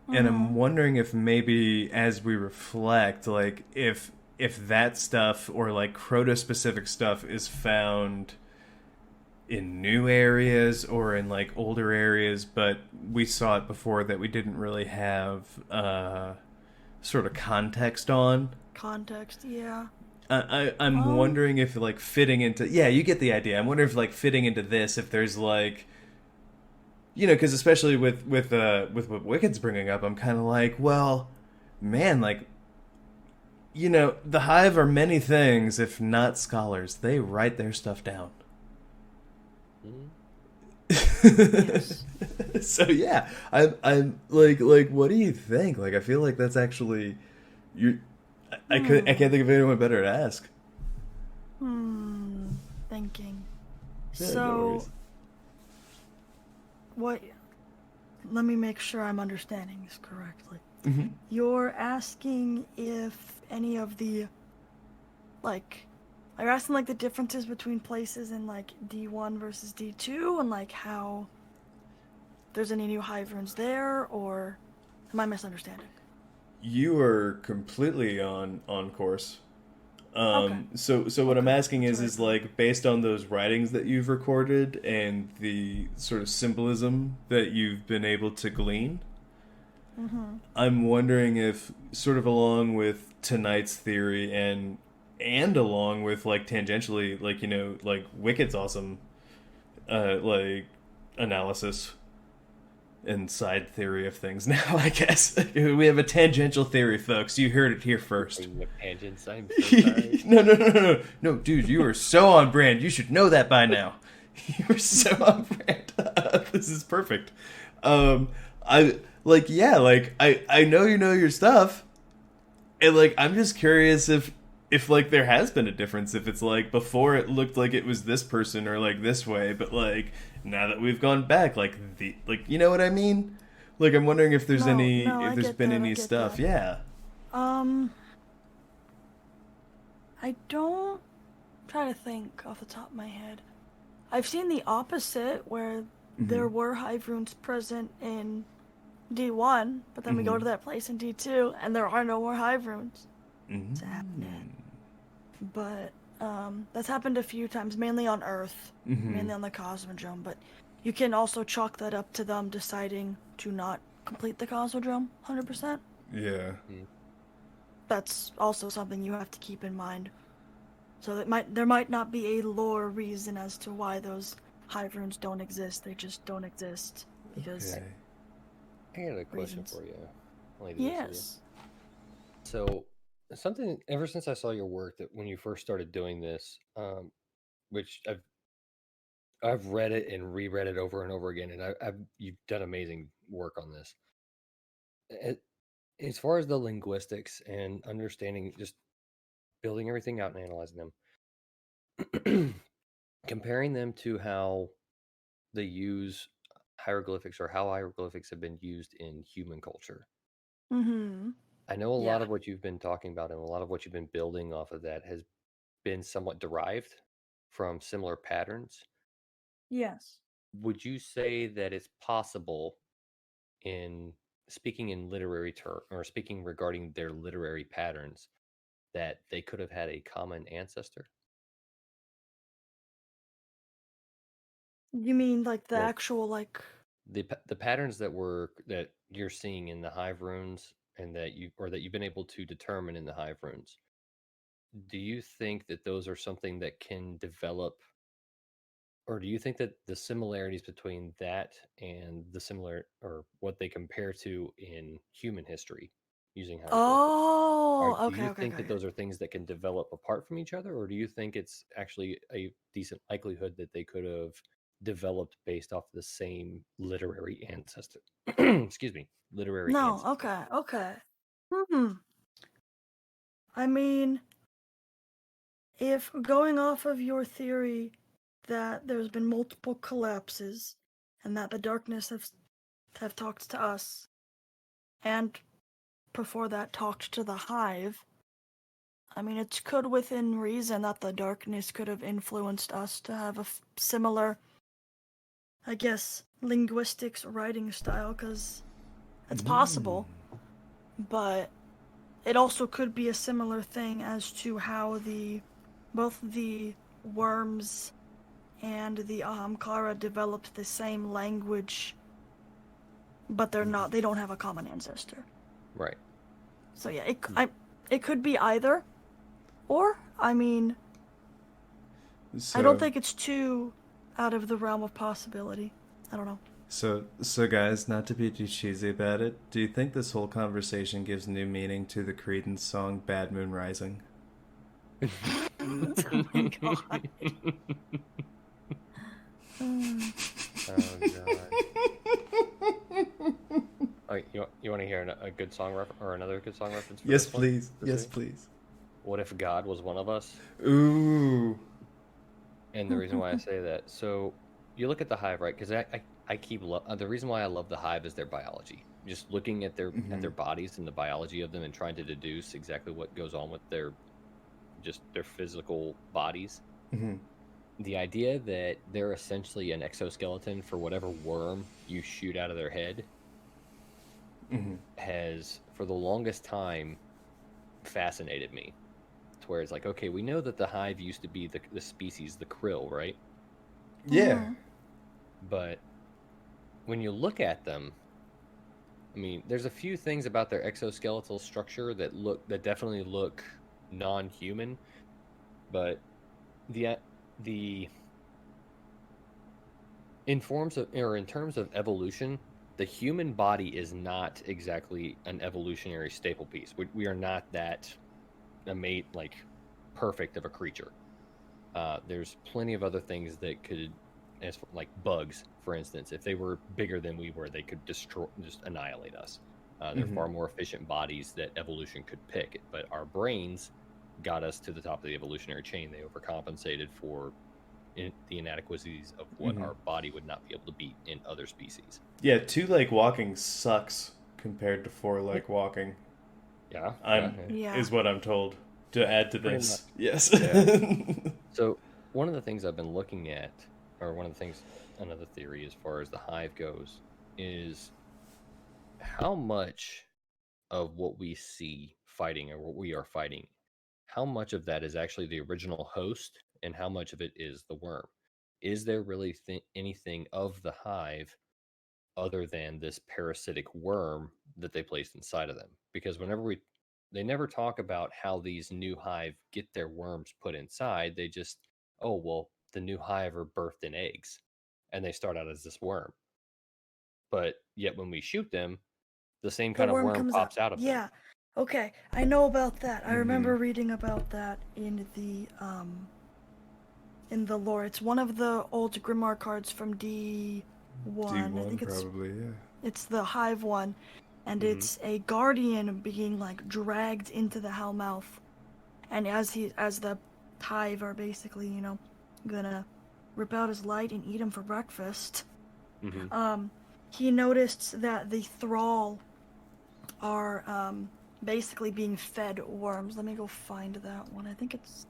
And I'm wondering if maybe as we reflect, like if that stuff or like Crota specific stuff is found in new areas or in like older areas, but we saw it before that we didn't really have sort of context on. Context, yeah. I'm wondering if like fitting into, yeah, you get the idea. I'm wondering if like fitting into this, if there's like, you know, because especially with what Wicked's bringing up, I'm kind of like, well, man, like, you know, the Hive are many things if not scholars. They write their stuff down. Yes. So yeah, I'm like what do you think? Like I feel like that's actually you. I can't think of anyone better to ask. Thinking. Yeah, no So, worries. what? Let me make sure I'm understanding this correctly. Mm-hmm. You're asking if any of the, like, are you asking like the differences between places in like D1 versus D2 and like how there's any new hive runes there, or am I misunderstanding? You are completely on course. Okay. So what I'm Okay, asking that's is what I like based on those writings that you've recorded and the sort of symbolism that you've been able to glean. I'm wondering if sort of along with tonight's theory and along with like tangentially like you know like Wicked's awesome like analysis and side theory of things now, I guess. We have a tangential theory, folks. You heard it here first. Bringing up tangents. I'm so sorry. No, dude, you are so on brand. You should know that by now. You are so on brand. This is perfect. I like, yeah, like I know you know your stuff, and like I'm just curious if like there has been a difference. If it's like before it looked like it was this person or like this way, but like now that we've gone back, like the like you know what I mean? Like I'm wondering if there's No, any no, if I there's get been that, I any get stuff. that. Yeah. I don't try to think off the top of my head. I've seen the opposite where there were hive runes present in D1, but then we go to that place in D2 and there are no more hive runes. It's happening. But that's happened a few times, mainly on Earth, mainly on the Cosmodrome, but you can also chalk that up to them deciding to not complete the Cosmodrome 100%. Yeah. That's also something you have to keep in mind. So there might not be a lore reason as to why those hive runes don't exist. They just don't exist because Okay. I got a question reasons. for you, Lady Lucia. Yes. So, something ever since I saw your work that when you first started doing this, which I've read it and reread it over and over again, and you've done amazing work on this. As far as the linguistics and understanding, just building everything out and analyzing them, comparing them to how they use hieroglyphics or how hieroglyphics have been used in human culture. Mm-hmm. I know a Yeah. lot of what you've been talking about and a lot of what you've been building off of that has been somewhat derived from similar patterns. Yes. Would you say that it's possible in speaking in literary term or speaking regarding their literary patterns that they could have had a common ancestor? You mean like the Like actual like the patterns that you're seeing in the hive runes and that you've been able to determine in the hive runes, do you think that those are something that can develop, or do you think that the similarities between that and the similar or what they compare to in human history using hieroglyphics, do you think that okay. those are things that can develop apart from each other, or do you think it's actually a decent likelihood that they could have developed based off the same literary ancestor? Excuse me, literary No, ancestor. okay. I mean, if going off of your theory that there's been multiple collapses and that the darkness have talked to us and before that talked to the hive, I mean, it's good within reason that the darkness could have influenced us to have a similar I guess, linguistics writing style, because it's possible, but it also could be a similar thing as to how both the worms and the Ahamkara developed the same language, but they don't have a common ancestor. Right. So yeah, it could be either, or, I mean, So, I don't think it's too out of the realm of possibility. I don't know. So guys, not to be too cheesy about it, do you think this whole conversation gives new meaning to the Creedence song "Bad Moon Rising"? Oh my god. Oh god. Oh, you want to hear a good song or another good song reference? For Yes, this one? please. This Yes, week? please. What if God was one of us? Ooh. And the reason why I say that, so you look at the hive, right? Because I keep the reason why I love the hive is their biology. Just looking at their bodies and the biology of them and trying to deduce exactly what goes on with their physical bodies. Mm-hmm. The idea that they're essentially an exoskeleton for whatever worm you shoot out of their head has, for the longest time, fascinated me. To where it's like, okay, we know that the hive used to be the species, the krill, right? Yeah. But when you look at them, I mean, there's a few things about their exoskeletal structure that definitely look non-human, but in terms of evolution, the human body is not exactly an evolutionary staple piece. We are not that perfect of a creature. There's plenty of other things that could, like bugs, for instance. If they were bigger than we were, they could just annihilate us. They're far more efficient bodies that evolution could pick. But our brains got us to the top of the evolutionary chain. They overcompensated for the inadequacies of what our body would not be able to beat in other species. Yeah, 2 leg walking sucks compared to 4 leg walking. Yeah. Is what I'm told. To add to Pretty this. much. Yes. Yeah. So one of the things I've been looking at, or another theory as far as the hive goes, is how much of what we see fighting or what we are fighting, how much of that is actually the original host and how much of it is the worm? Is there really anything of the hive other than this parasitic worm that they placed inside of them? Because they never talk about how these new hive get their worms put inside. They just, the new hive are birthed in eggs and they start out as this worm. But yet when we shoot them, the same kind of worm pops out of them. Yeah. Okay, I know about that. I remember reading about that in the lore. It's one of the old Grimoire cards from D1. D1 I think probably, yeah. It's the hive one. And it's a guardian being like dragged into the Hellmouth, and as the hive are basically, gonna rip out his light and eat him for breakfast. He noticed that the thrall are basically being fed worms. Let me go find that one. I think it's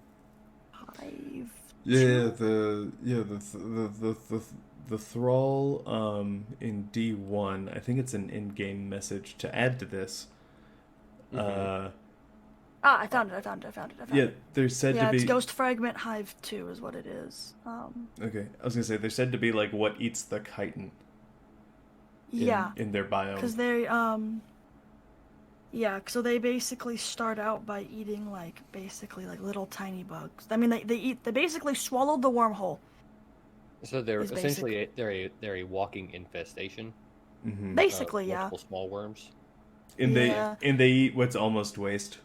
hive. Yeah, the thrall in D1, I think it's an in-game message to add to this. I found it. Yeah, they're said to be... it's Ghost Fragment Hive 2 is what it is. Okay, I was gonna say, they're said to be like what eats the chitin. In their biome. Because they, so they basically start out by eating basically little tiny bugs. I mean, they basically swallowed the wormhole. So they're essentially they're a walking infestation. Basically, multiple small worms. And they eat what's almost waste.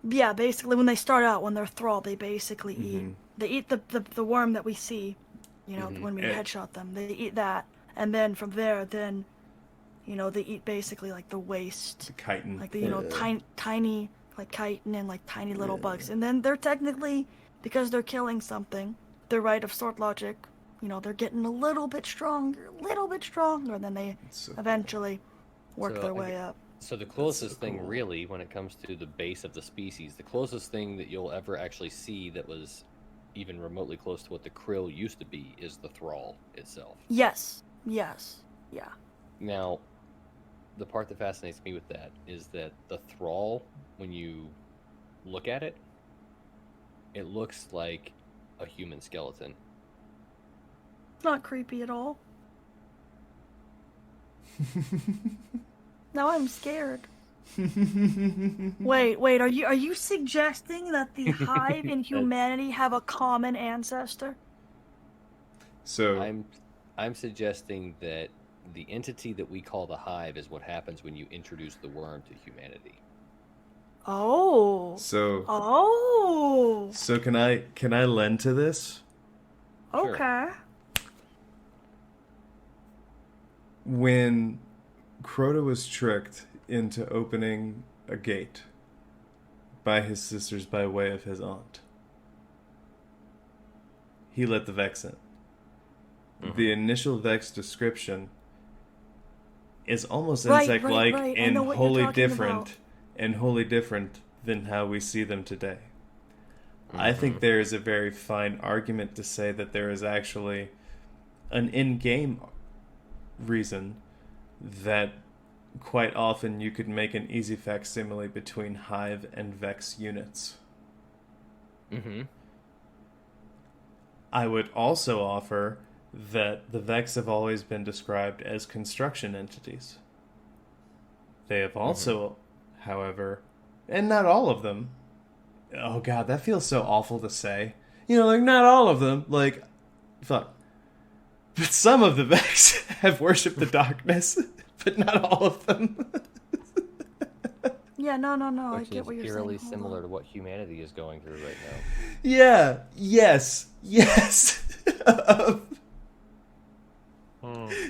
Yeah, basically when they start out, when they're thrall, they basically eat the worm that we see, when we headshot them. They eat that, and then from there, they eat basically the waste, the chitin, tiny chitin and tiny little bugs, and then they're technically, because they're killing something, they're right of sort logic, they're getting a little bit stronger, and then they eventually work their way up. So the closest thing really, when it comes to the base of the species, the closest thing that you'll ever actually see that was even remotely close to what the Krill used to be is the Thrall itself. Yes. Yeah. Now, the part that fascinates me with that is that the Thrall, when you look at it, it looks like a human skeleton. It's not creepy at all. Now I'm scared. Wait, are you suggesting that the Hive and humanity have a common ancestor? So I'm suggesting that the entity that we call the Hive is what happens when you introduce the worm to humanity. Oh. So can I lend to this? Sure. Okay. When Crota was tricked into opening a gate by his sisters by way of his aunt, he let the Vex in. Mm-hmm. The initial Vex description is almost insect-like and wholly different than how we see them today. Mm-hmm. I think there is a very fine argument to say that there is actually an in-game reason that quite often you could make an easy facsimile between Hive and Vex units. Mm-hmm. I would also offer that the Vex have always been described as construction entities. They have also, however, and not all of them, oh god, that feels so awful to say. You know, like, not all of them, like, fuck. But some of the Vex have worshipped the darkness, but not all of them. Yeah, no, Which I get what you're saying. Eerily similar to what humanity is going through right now. Yeah, yes.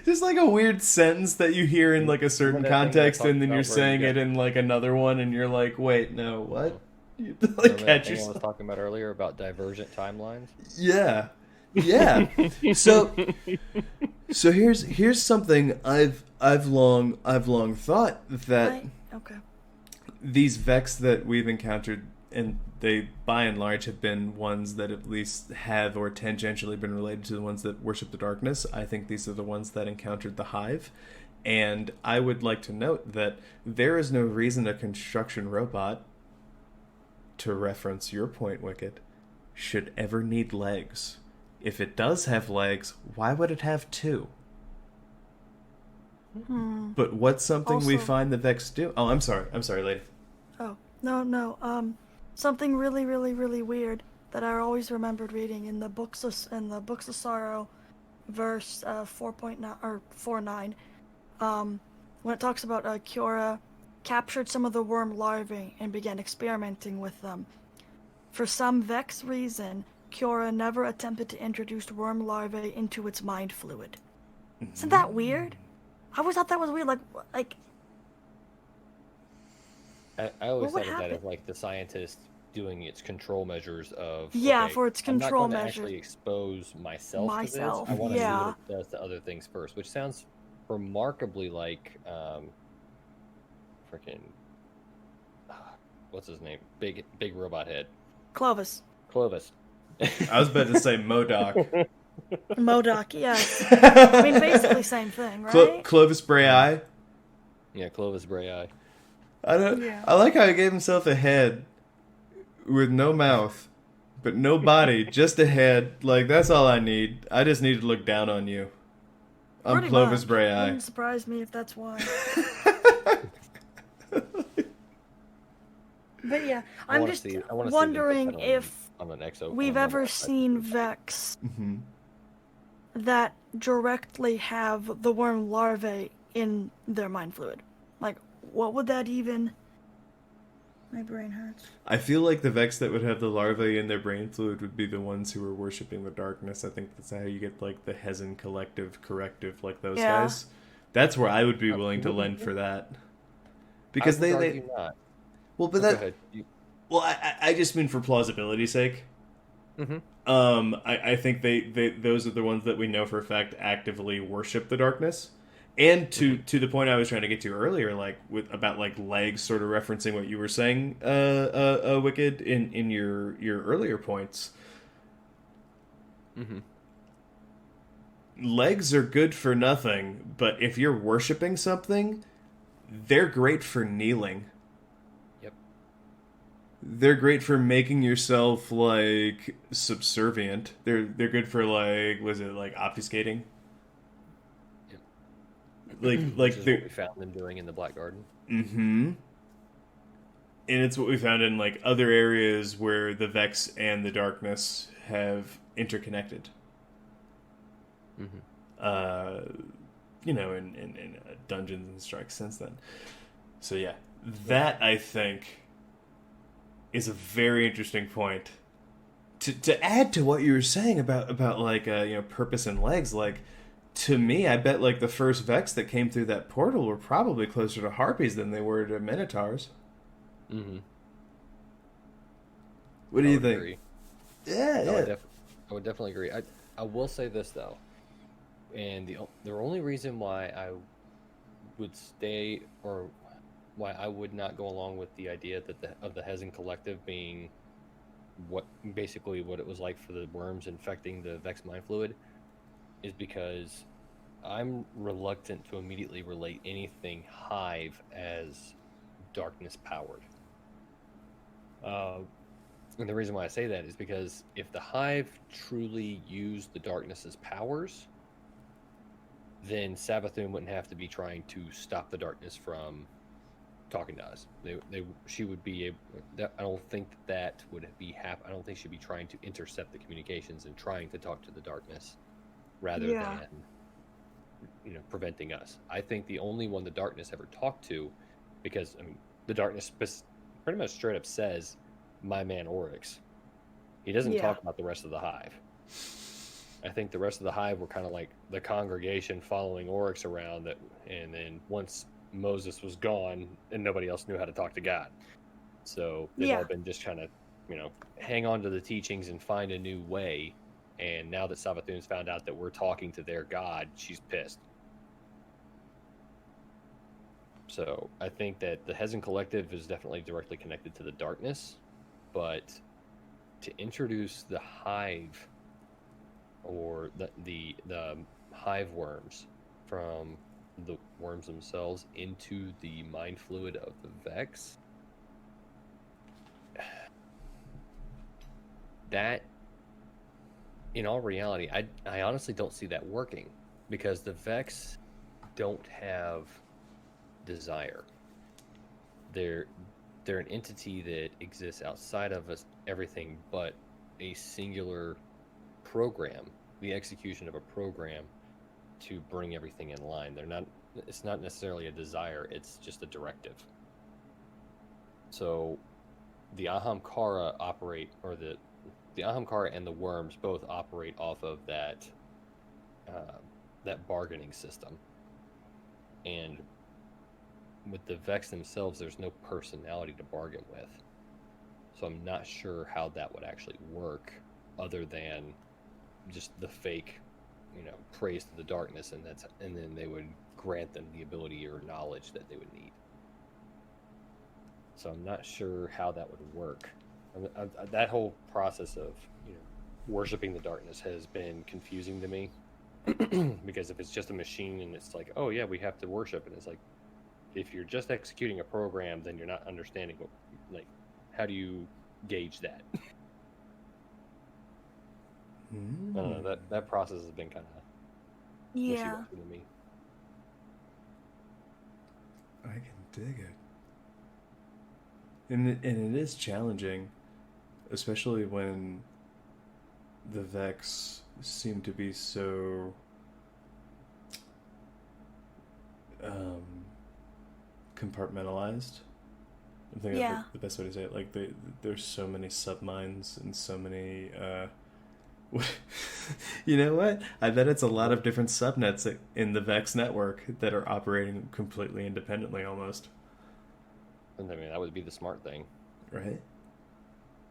Just like a weird sentence that you hear in like a certain context, and then you're saying it in like another one, and you're like, wait, no, what? You like catch yourself. I was talking about earlier about divergent timelines. Yeah. So here's something I've long thought that these Vex that we've encountered, and they by and large have been ones that at least have or tangentially been related to the ones that worship the darkness. I think these are the ones that encountered the Hive, and I would like to note that there is no reason a construction robot, to reference your point, Wicked, should ever need legs. If it does have legs, why would it have two? But what's something also, we find the Vex do? Oh, I'm sorry, lady. Oh, no. Something really, really, really weird that I always remembered reading in the books of Sorrow, verse 4.9 or 4.9, when it talks about Kiora captured some of the worm larvae and began experimenting with them. For some Vex reason, Kiora never attempted to introduce worm larvae into its mind fluid. Isn't that weird? I always thought that was weird. Like. I always thought of that as like the scientist doing its control measures of. Yeah, okay, for its control I'm not measures. Actually expose myself to this. I want to see what it does to other things first, which sounds remarkably like freaking what's his name? Big robot head. Clovis. I was about to say MODOK. MODOK, yes. I mean, basically same thing, right? Clovis Bray-Eye. Yeah, Clovis Bray-Eye. I like how he gave himself a head with no mouth, but no body, just a head. Like, that's all I need. I just need to look down on you. I'm Pretty Clovis much. Bray-Eye. Wouldn't surprise me if that's why. But yeah, I'm just wondering if we've ever seen Vex that directly have the worm larvae in their mind fluid. Like, what would that even... My brain hurts. I feel like the Vex that would have the larvae in their brain fluid would be the ones who were worshipping the darkness. I think that's how you get, like, the Hezin Corrective, like those guys. That's where I would be willing to lend for that. Because they not. Well, but that... Well, I just mean for plausibility's sake. I think they those are the ones that we know for a fact actively worship the darkness. And to the point I was trying to get to earlier, like about like legs, sort of referencing what you were saying, Wicked, in your earlier points. Mm-hmm. Legs are good for nothing, but if you're worshipping something, they're great for kneeling. Yep. They're great for making yourself like subservient. They're good for like, was it like obfuscating? Yep. Like Which is they're what we found them doing in the Black Garden. mm-hmm. And it's what we found in like other areas where the Vex and the Darkness have interconnected. Mm-hmm. In Dungeons and Strikes since then. So yeah, that I think is a very interesting point. To add to what you were saying about like purpose and legs, like to me, I bet like the first Vex that came through that portal were probably closer to Harpies than they were to Minotaurs. Mm-hmm. What do you think? Agree. Yeah, No, yeah. I would definitely agree. I will say this though, and the only reason why I would stay, or why I would not go along with the idea that the Hezen Collective being basically what it was like for the worms infecting the Vex Mind Fluid, is because I'm reluctant to immediately relate anything Hive as darkness powered. And the reason why I say that is because if the Hive truly used the darkness's powers, then Savathun wouldn't have to be trying to stop the darkness from talking to us. She would be able. I don't think that would be I don't think she'd be trying to intercept the communications and trying to talk to the darkness, rather than preventing us. I think the only one the darkness ever talked to, because the darkness pretty much straight up says, "My man Oryx." He doesn't talk about the rest of the Hive. I think the rest of the Hive were kind of like the congregation following Oryx around, and then once Moses was gone and nobody else knew how to talk to God, so they've all been just trying to hang on to the teachings and find a new way. And now that Savathun's found out that we're talking to their God, she's pissed. So I think that the Hezen Collective is definitely directly connected to the darkness, but to introduce the Hive, or the Hive worms from the worms themselves into the mind fluid of the Vex, that, in all reality, I honestly don't see that working, because the Vex don't have desire. They're an entity that exists outside of us, everything but a singular program, the execution of a program to bring everything in line. It's not necessarily a desire, it's just a directive. So the Ahamkara the Ahamkara and the worms both operate off of that bargaining system. And with the Vex themselves, there's no personality to bargain with. So I'm not sure how that would actually work, other than just the fake, praise to the darkness, and then they would grant them the ability or knowledge that they would need. So I'm not sure how that would work. That whole process of worshiping the darkness has been confusing to me, because if it's just a machine and it's like, oh yeah, we have to worship, and it's like, if you're just executing a program, then you're not understanding how do you gauge that? I don't know, that process has been kind of wishy-washy to me. I can dig it. And it is challenging, especially when the Vex seem to be so compartmentalized. I think that's the best way to say it. Like there's so many subminds and so many. You know what? I bet it's a lot of different subnets in the Vex network that are operating completely independently, almost. I mean, that would be the smart thing, right?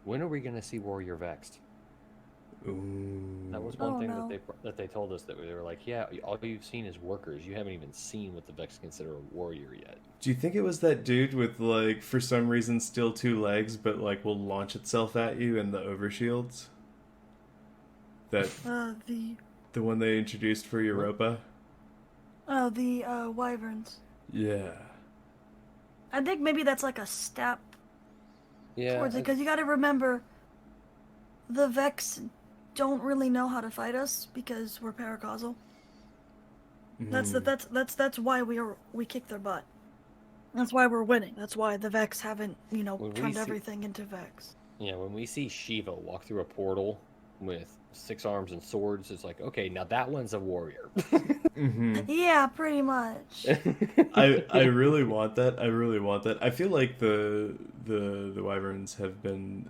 When are we going to see Warrior Vexed? Ooh. That was one thing that they told us, that they were like, yeah, all you've seen is workers. You haven't even seen what the Vex consider a warrior yet. Do you think it was that dude with, like, for some reason still 2 legs, but, like, will launch itself at you in the overshields? That The the one they introduced for Europa. wyverns. Yeah. I think maybe that's like a step Yeah, towards it, because you got to remember, the Vex don't really know how to fight us because we're paracausal. That's why we kick their butt. That's why we're winning. That's why the Vex haven't, turned everything into Vex. Yeah, when we see Shiva walk through a portal with 6 arms and swords, it's like, okay, now that one's a warrior. Yeah, pretty much. I really want that. I feel like the wyverns have been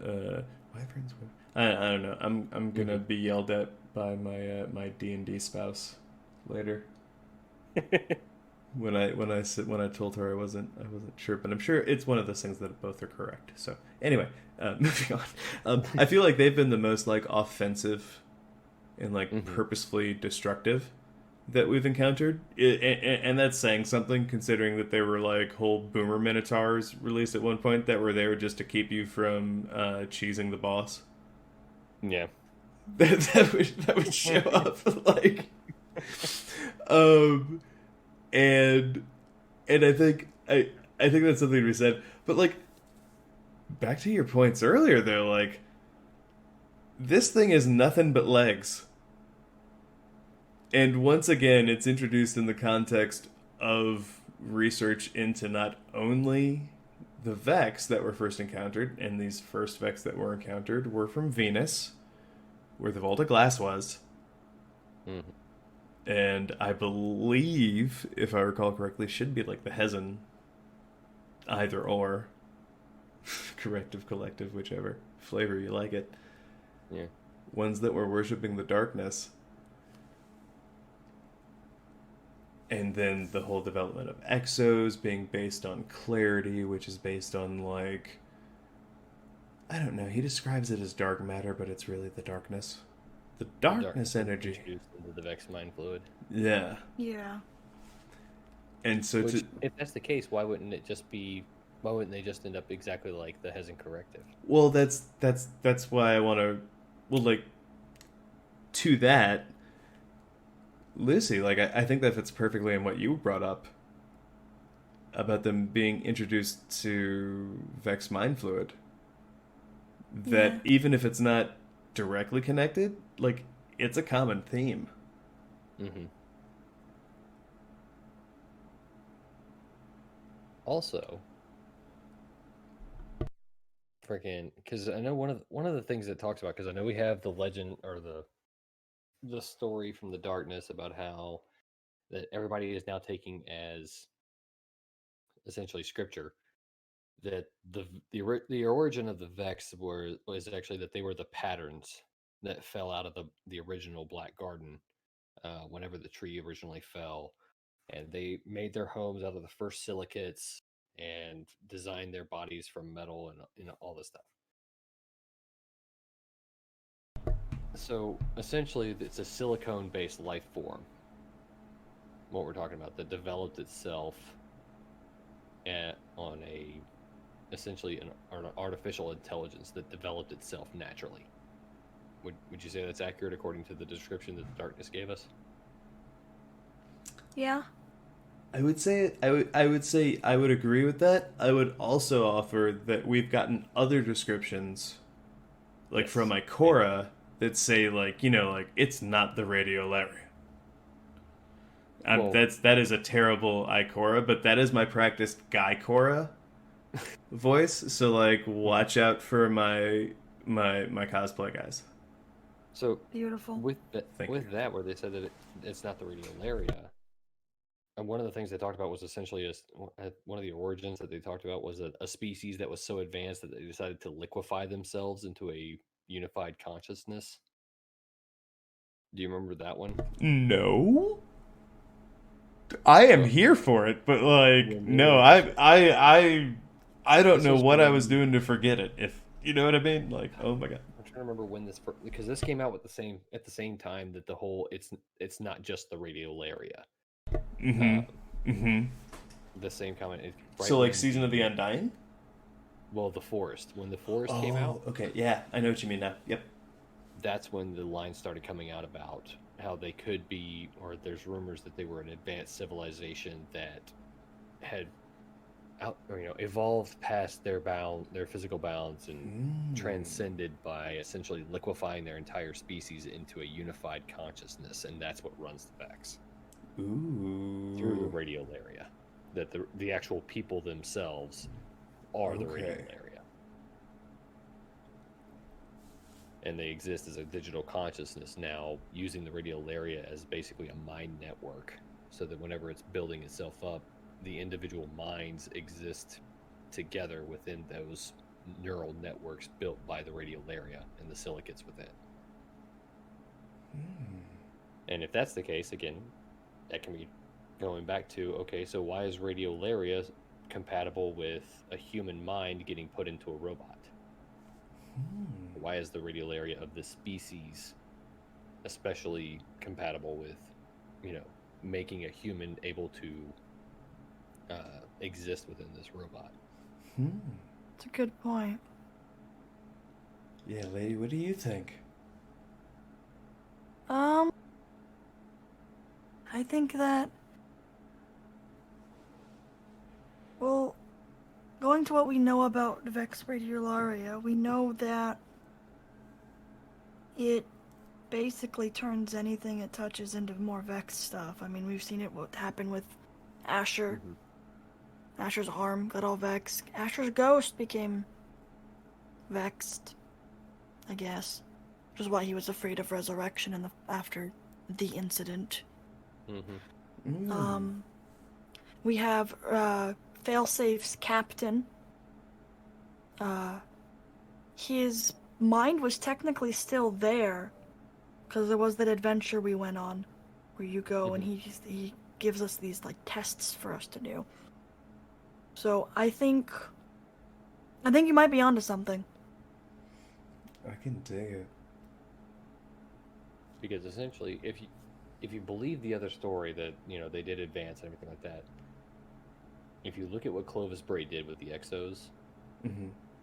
wyverns. I don't know. I'm gonna be yelled at by my D&D spouse later. when I told her I wasn't sure, but I'm sure it's one of those things that both are correct. So anyway, moving on. I feel like they've been the most like offensive and like purposefully destructive that we've encountered, and that's saying something, considering that they were like whole boomer minotaurs released at one point that were there just to keep you from cheesing the boss. Yeah, that would show up like, and I think that's something to be said. But like, back to your points earlier, though, like, this thing is nothing but legs. And once again, it's introduced in the context of research into not only the Vex that were first encountered, and these first Vex that were encountered were from Venus, where the Vault of Glass was. And I believe, if I recall correctly, should be like the Hezin, either or. Corrective, collective, whichever flavor you like it. Yeah. Ones that were worshipping the darkness. And then the whole development of exos being based on clarity, which is based on, like, I don't know, he describes it as dark matter, but it's really the darkness. The darkness energy. Introduced into the Vex mind fluid. Yeah. Yeah. And so if that's the case, why wouldn't they just end up exactly like the Hezin corrective? Well, that's why I want to, well, like, to that, Lucy, like, I think that fits perfectly in what you brought up about them being introduced to Vex mind fluid. That even if it's not directly connected, like, it's a common theme. Also, freaking, because I know one of the things that talks about, because I know we have the legend or the story from the darkness about how that everybody is now taking as essentially scripture, that the origin of the Vex was actually that they were the patterns that fell out of the original Black Garden whenever the tree originally fell, and they made their homes out of the first silicates and designed their bodies from metal and all this stuff. So essentially, it's a silicone-based life form. What we're talking about, that developed itself on essentially an artificial intelligence that developed itself naturally. Would you say that's accurate according to the description that the darkness gave us? Yeah. I would say I would agree with that. I would also offer that we've gotten other descriptions, like from Ikora, that say, like, like, it's not the radiolaria. That is a terrible Ikora, but that is my practiced Guy-Cora voice. So, like, watch out for my cosplay guys. So beautiful. With that, where they said that it's not the radiolaria, and one of the things they talked about was essentially one of the origins that they talked about was a species that was so advanced that they decided to liquefy themselves into a unified consciousness. Do you remember that one? No. I am here for it, but like, no, I don't know what I was doing to forget it. If you know what I mean, like, oh my god. I'm trying to remember when because this came out at the same time that the whole it's not just the radiolaria. The same comment. Right, so like Season of the Undying. Well, the forest. When the forest came out. Okay, yeah, I know what you mean now. Yep. that's when the lines started coming out about how they could be, or there's rumors that they were an advanced civilization that had evolved past their physical bounds, and transcended by essentially liquefying their entire species into a unified consciousness, and that's what runs the Vex. Ooh. Through the radiolaria. That the actual people themselves are the radiolaria. And they exist as a digital consciousness now, using the radiolaria as basically a mind network, so that whenever it's building itself up, the individual minds exist together within those neural networks built by the radiolaria and the silicates within. And if that's the case, again, that can be going back to, okay, so why is radiolaria compatible with a human mind getting put into a robot? Why is the radiolaria of the species especially compatible with, making a human able to exist within this robot? It's a good point. Yeah, lady, what do you think? I think that, well, going to what we know about Vex Radiolaria, we know that it basically turns anything it touches into more Vex stuff. I mean, we've seen it happen with Asher. Asher's arm got all Vex. Asher's ghost became vexed, I guess. Which is why he was afraid of resurrection after the incident. We have Failsafe's captain. His mind was technically still there, because there was that adventure we went on, where you go and he gives us these tests for us to do. So I think you might be onto something. I can dig it. Because essentially, if you believe the other story that they did advance and everything like that, if you look at what Clovis Bray did with the Exos,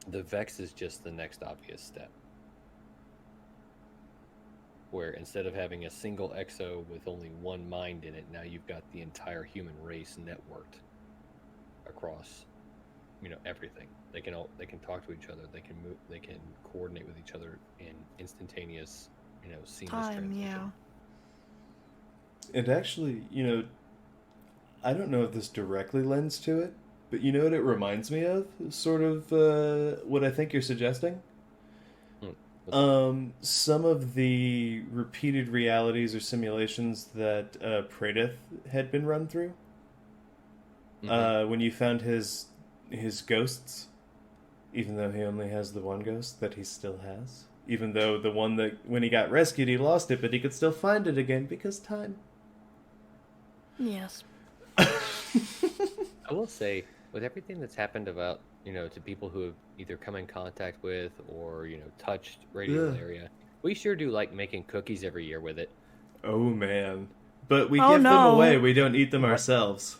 the Vex is just the next obvious step. Where instead of having a single Exo with only one mind in it, now you've got the entire human race networked across, everything. They can talk to each other. They can move. They can coordinate with each other in instantaneous, seamless transition. Yeah. And actually, I don't know if this directly lends to it, but you know what it reminds me of? Sort of what I think you're suggesting? Some of the repeated realities or simulations that Pradith had been run through. When you found his ghosts, even though he only has the one ghost that he still has. Even though the one that, when he got rescued, he lost it, but he could still find it again because time. Yes. I will say, with everything that's happened about, to people who have either come in contact with or, touched radiolaria, we sure do like making cookies every year with it. Oh, man. But we give them away. We don't eat them ourselves.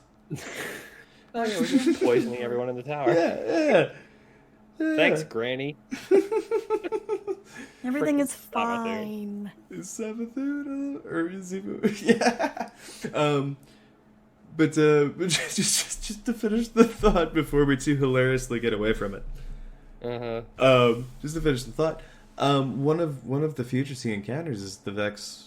Oh, yeah, we're just poisoning everyone in the tower. Yeah. Thanks, Granny. Everything is fine. Is Sabathun or is he? Yeah. But just to finish the thought before we too hilariously get away from it. Just to finish the thought. One of the futures he encounters is the Vex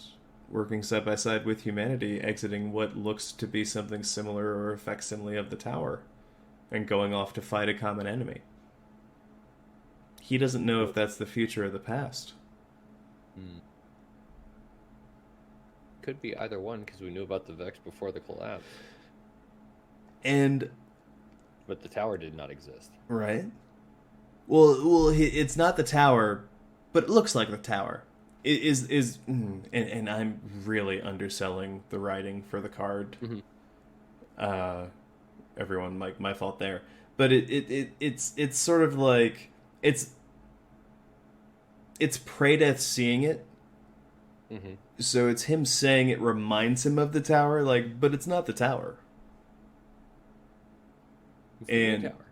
working side by side with humanity, exiting what looks to be something similar or a facsimile of the tower, and going off to fight a common enemy. He doesn't know if that's the future or the past. Could be either one, because we knew about the Vex before the collapse. But the tower did not exist. Right? Well, it's not the tower, but it looks like the tower. And I'm really underselling the writing for the card. Everyone, my fault there. But it's sort of like it's Pradeth seeing it. So it's him saying it reminds him of the tower, but it's not the tower. It's the tower.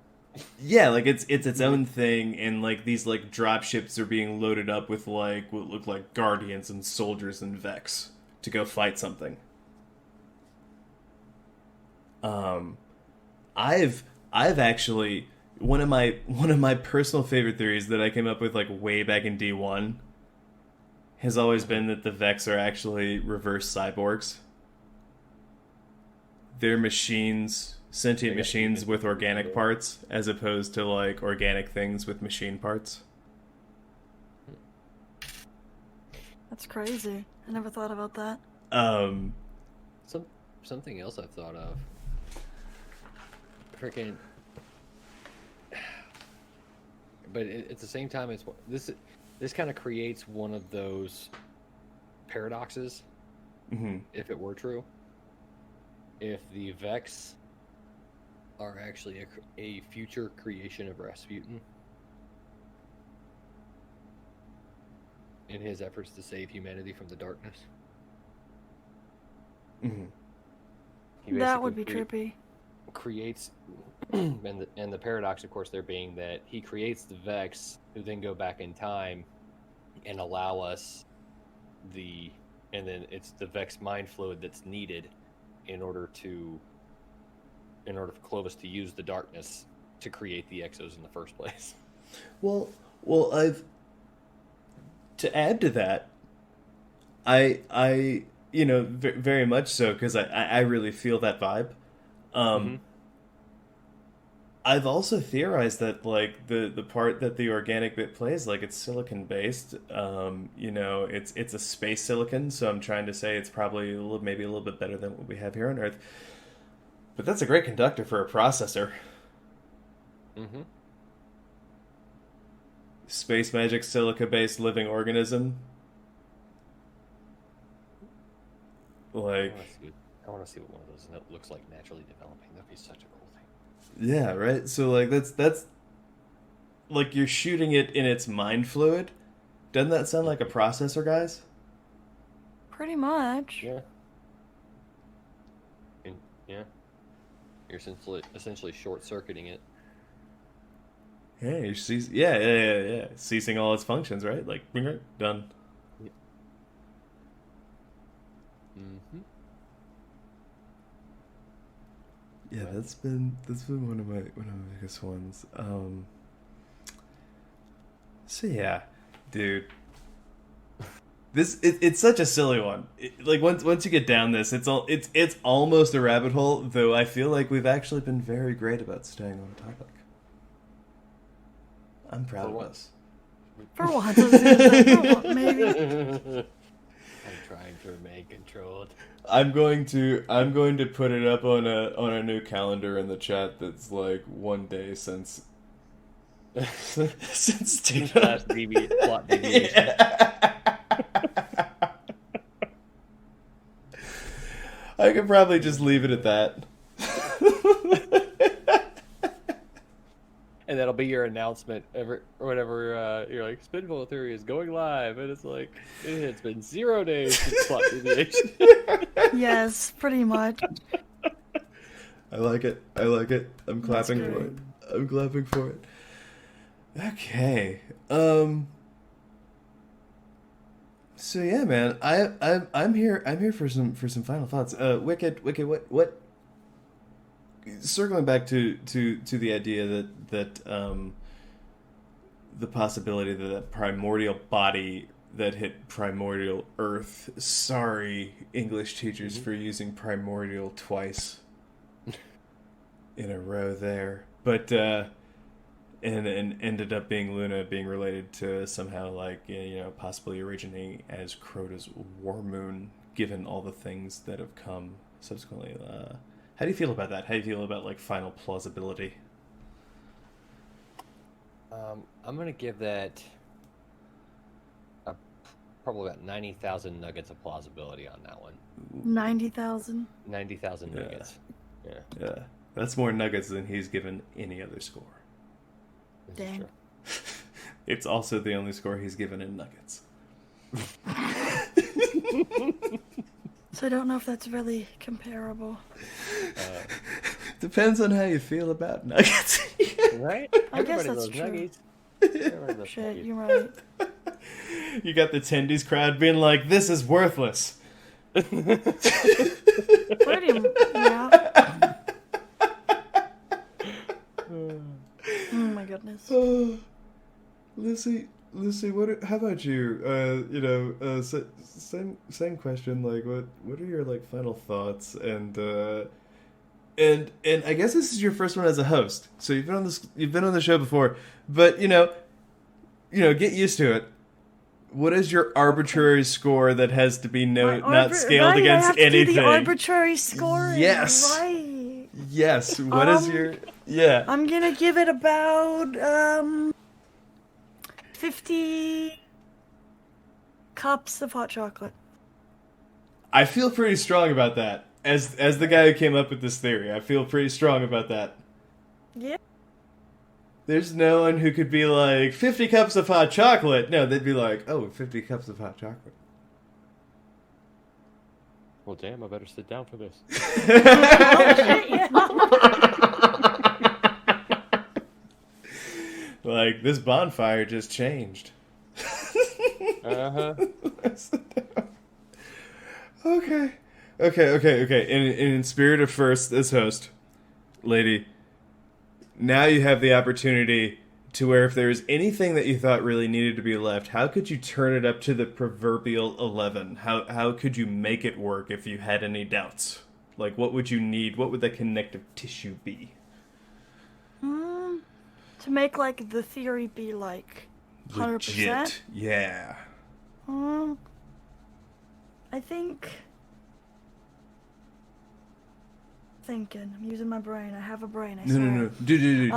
Yeah, like it's its own thing, and like these like drop ships are being loaded up with like what look like guardians and soldiers and Vex to go fight something. I've actually one of my personal favorite theories that I came up with like way back in D1 has always been that the Vex are actually reverse cyborgs. They're machines, sentient machines with organic parts, as opposed to like organic things with machine parts. That's crazy. I never thought about that. Something else I've thought of. Freaking. But at the same time, it's this kind of creates one of those paradoxes. Mm-hmm. If it were true, if the Vex are actually a future creation of Rasputin in his efforts to save humanity from the darkness. Mm-hmm. That would be trippy. Creates and the paradox, of course, there being that he creates the Vex, who then go back in time and allow us and then it's the Vex mind fluid that's needed in order for Clovis to use the darkness to create the Exos in the first place. Well, to add to that, I very much so, because I really feel that vibe. I've also theorized that like the part that the organic bit plays, like it's silicon based. It's a space silicon, so I'm trying to say it's probably maybe a little bit better than what we have here on Earth. But that's a great conductor for a processor. Mm-hmm. Space magic silica based living organism. Like, I want to see what one of those looks like naturally developing. That'd be such a cool thing. yeah, right. So like that's like you're shooting it in its mind fluid. Doesn't that sound like a processor, guys? Pretty much. Yeah. Yeah. You're essentially short circuiting it. Yeah, you're yeah. Ceasing all its functions, right? Like, done. Yep. Mm-hmm. Yeah, that's been one of my biggest ones. So yeah, dude, it's such a silly one. Like once you get down this, it's almost a rabbit hole. Though I feel like we've actually been very great about staying on topic. I'm proud of us. For once, I was gonna say, for once, maybe. I'm trying to remain controlled. I'm going to put it up on a new calendar in the chat that's like one day since Last plot deviation. Yeah. I could probably just leave it at that. And that'll be your announcement whenever you're like, Spinfoil Theory is going live, and it's like, it's been 0 days since plot deviation. Yes, pretty much. I like it. I'm clapping for it. Okay. So yeah, man. I'm here for some final thoughts. Wicked. What? Circling back to the idea that the possibility that primordial body that hit primordial Earth. Sorry, English teachers, for using primordial twice in a row there. But and ended up being Luna being related to somehow like possibly originating as Crota's war moon, given all the things that have come subsequently. How do you feel about that? How do you feel about like final plausibility? I'm gonna give that probably about 90,000 nuggets of plausibility on that one. 90,000 nuggets. Yeah. That's more nuggets than he's given any other score. Dang. It's also the only score he's given in nuggets. So I don't know if that's really comparable. Depends on how you feel about nuggets. Right? I guess Everybody that's loves true. nuggies. Everybody loves Shit, nuggies. you're right. You got the tendies crowd being like, "This is worthless." Pretty, yeah. Oh my goodness. Lucy, what? How about you? Same question. Like, what are your like final thoughts? And I guess this is your first one as a host, so you've been on the show before, but get used to it. What is your arbitrary score that has to be not scaled against I have anything? To do the arbitrary scoring. Yes. Right. Yes. What is your? Yeah. I'm gonna give it about 50 cups of hot chocolate. I feel pretty strong about that. As the guy who came up with this theory, I feel pretty strong about that. Yeah. There's no one who could be like, 50 cups of hot chocolate. No, they'd be like, oh, 50 cups of hot chocolate. Well, damn, I better sit down for this. Like, this bonfire just changed. Uh-huh. Okay. In spirit of first, as host, lady, now you have the opportunity to where if there's anything that you thought really needed to be left, how could you turn it up to the proverbial 11? How could you make it work if you had any doubts? Like, what would you need? What would the connective tissue be? To make, like, the theory be, like, 100%? Legit. Yeah. I think... Thinking. I'm using my brain. I have a brain, I swear. No. Dude.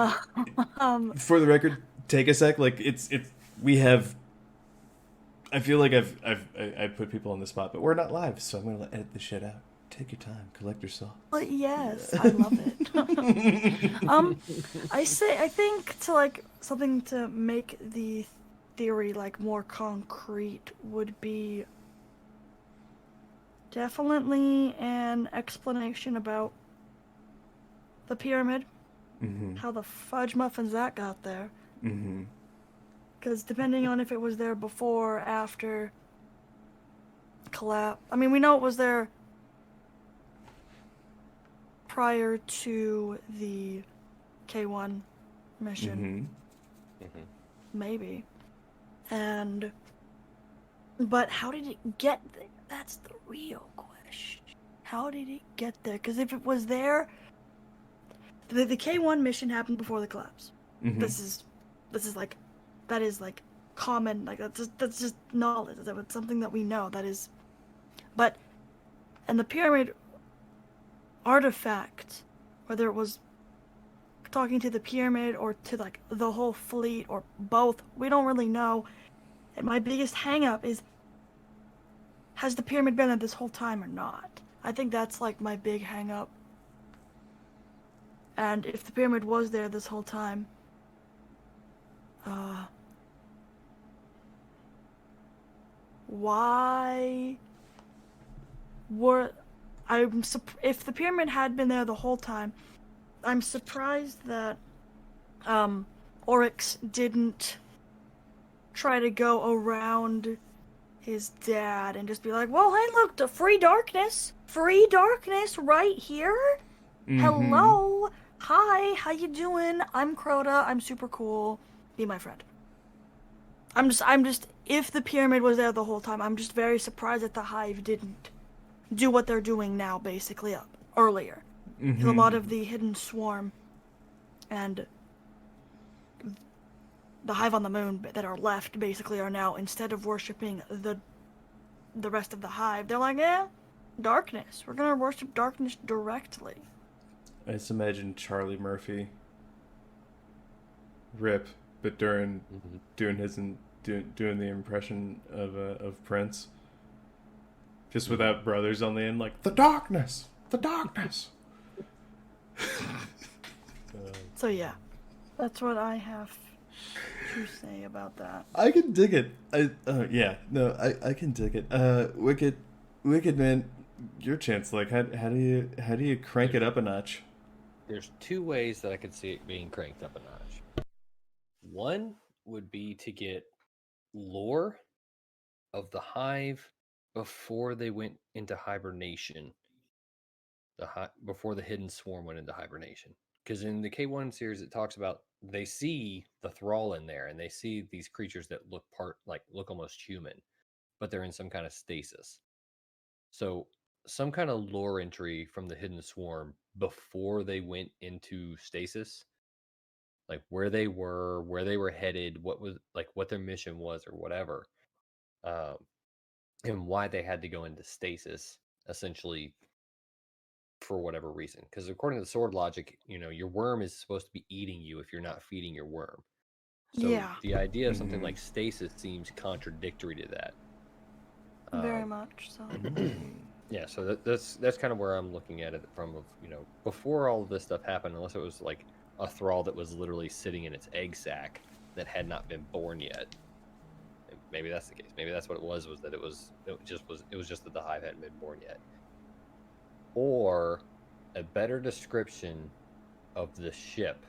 For the record, take a sec. Like, we have... I feel like I've put people on the spot, but we're not live, so I'm going to edit this shit out. Take your time. Collect your thoughts. Well, yes, I love it. I think to, like, something to make the theory, like, more concrete would be definitely an explanation about the pyramid. Mm-hmm. How the fudge muffins that got there. Mm-hmm. Because depending on if it was there before or after collapse. I mean, we know it was there prior to the K1 mission. Mm-hmm. Maybe. But how did it get there? That's the real question. How did it get there? Because if it was there, the K1 mission happened before the collapse. Mm-hmm. This is like, that is like common, like that's just knowledge. That's something that we know. That is, and the pyramid artifact, whether it was talking to the pyramid or to like the whole fleet or both, we don't really know. And my biggest hang-up is, has the pyramid been there this whole time or not? I think that's like my big hang-up. And if the pyramid was there this whole time, why were if the pyramid had been there the whole time, I'm surprised that Oryx didn't try to go around his dad and just be like, well, hey, look, the free darkness right here. Mm-hmm. Hello, hi, how you doing? I'm Crota, I'm super cool, be my friend. I'm just if the pyramid was there the whole time, I'm just very surprised that the Hive didn't do what they're doing now, basically, earlier. Mm-hmm. A lot of the hidden swarm and the Hive on the Moon that are left, basically, are now, instead of worshipping the rest of the Hive, they're like, darkness. We're gonna worship darkness directly. I just imagine Charlie Murphy, rip, but during doing the impression of Prince, just without brothers on the end, like the darkness. So yeah, that's what I have to say about that. I can dig it. I can dig it. Wicked man, your chance. Like, how do you crank it up a notch? there's two ways that I could see it being cranked up a notch. One would be to get lore of the hive before they went into hibernation. Before the hidden swarm went into hibernation. Because in the K1 series, it talks about they see the thrall in there, and they see these creatures that look almost human, but they're in some kind of stasis. So some kind of lore entry from the hidden swarm before they went into stasis, like where they were headed, what their mission was, or whatever, and why they had to go into stasis, essentially, for whatever reason. Because according to the sword logic, your worm is supposed to be eating you if you're not feeding your worm. So Yeah. the idea of something like stasis seems contradictory to that. Very much so. Yeah, so that's kind of where I'm looking at it from. Before all of this stuff happened, unless it was like a thrall that was literally sitting in its egg sac that had not been born yet. Maybe that's the case. Maybe that's what it was that it was just that the hive hadn't been born yet. Or a better description of the ship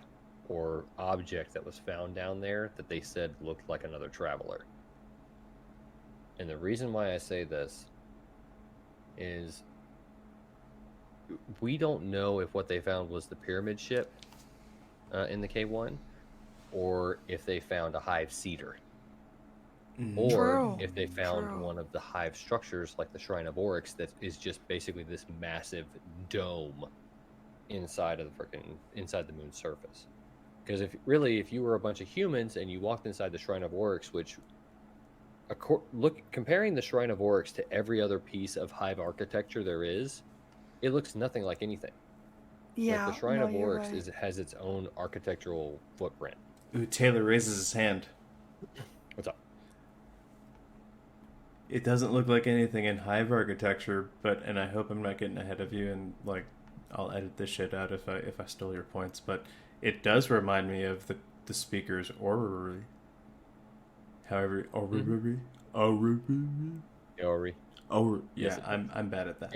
or object that was found down there that they said looked like another traveler. And the reason why I say this is we don't know if what they found was the pyramid ship in the K1, or if they found a hive cedar, or True. if they found True. one of the hive structures like the Shrine of Orcs that is just basically this massive dome inside the moon's surface. Because if you were a bunch of humans and you walked inside the Shrine of Orcs, which comparing the Shrine of Orcs to every other piece of hive architecture there is, it looks nothing like anything. Yeah. Like the Shrine of you're Orcs right. has its own architectural footprint. Ooh, Taylor raises his hand. What's up? It doesn't look like anything in hive architecture, and I hope I'm not getting ahead of you, and I'll edit this shit out if I stole your points, but it does remind me of the speaker's orrery. However, orrery. Ori. Oh, yeah, Yes, I'm bad at that.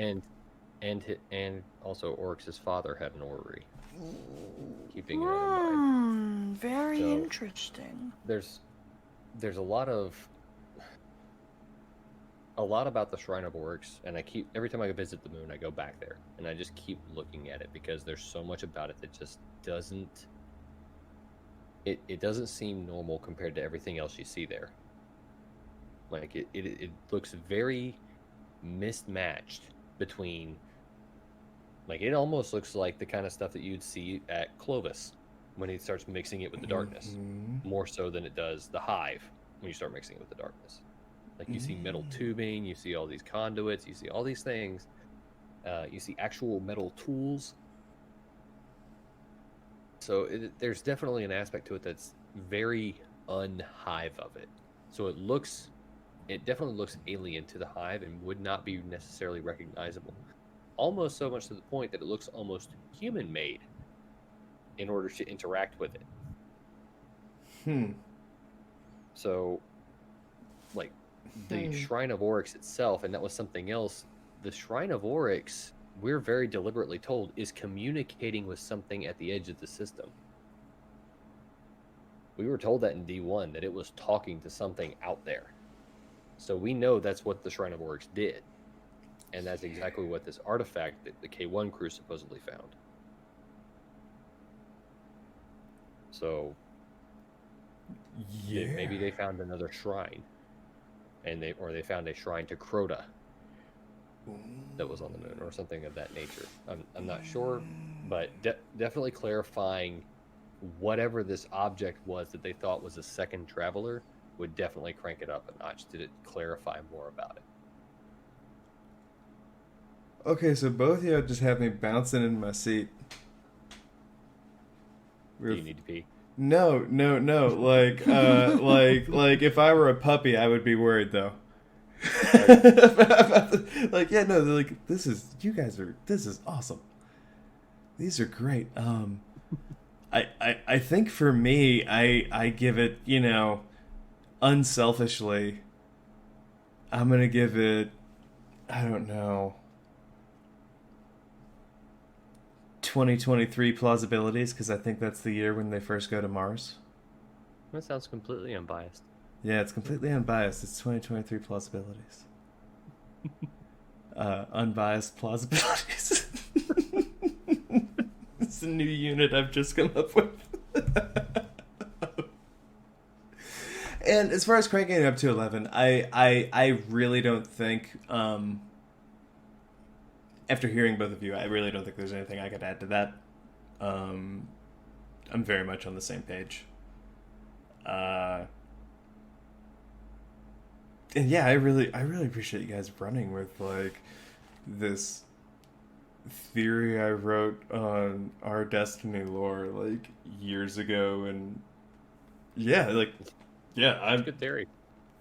And also Oryx's father had an orrery. Keeping that in mind. Very So- interesting. There's a lot about the Shrine of Orcs, and every time I visit the moon, I go back there, and I just keep looking at it because there's so much about it that just doesn't. It doesn't seem normal compared to everything else you see there. Like it looks very mismatched between. Like it almost looks like the kind of stuff that you'd see at Clovis when he starts mixing it with the darkness, more so than it does the hive when you start mixing it with the darkness. Like you see metal tubing, you see all these conduits, you see all these things, you see actual metal tools. So there's definitely an aspect to it that's very unhive of it. So it definitely looks alien to the hive and would not be necessarily recognizable. Almost so much to the point that it looks almost human-made in order to interact with it. So, like, the Shrine of Oryx itself, and that was something else, the Shrine of Oryx, we're very deliberately told, is communicating with something at the edge of the system. We were told that in D1, that it was talking to something out there. So we know that's what the Shrine of Orcs did. And that's exactly what this artifact that the K1 crew supposedly found. So Yeah. maybe they found another shrine. Or they found a shrine to Crota that was on the moon, or something of that nature. I'm not sure, but definitely clarifying whatever this object was that they thought was a second traveler would definitely crank it up a notch to clarify more about it. Okay, so both of you just have me bouncing in my seat. Do you need to pee? No. Like if I were a puppy, I would be worried though. This is awesome. These are great. I think for me, I give it, unselfishly, I'm gonna give it, I don't know, 2023 plausibilities, because I think that's the year when they first go to Mars. That sounds completely unbiased. Yeah, it's completely unbiased. It's 2023 plausibilities. Unbiased plausibilities. It's a new unit I've just come up with. And as far as cranking it up to 11, I really don't think, after hearing both of you, I really don't think there's anything I could add to that. I'm very much on the same page. And yeah, I really appreciate you guys running with like this theory I wrote on our Destiny lore like years ago, and yeah, I'm Good theory.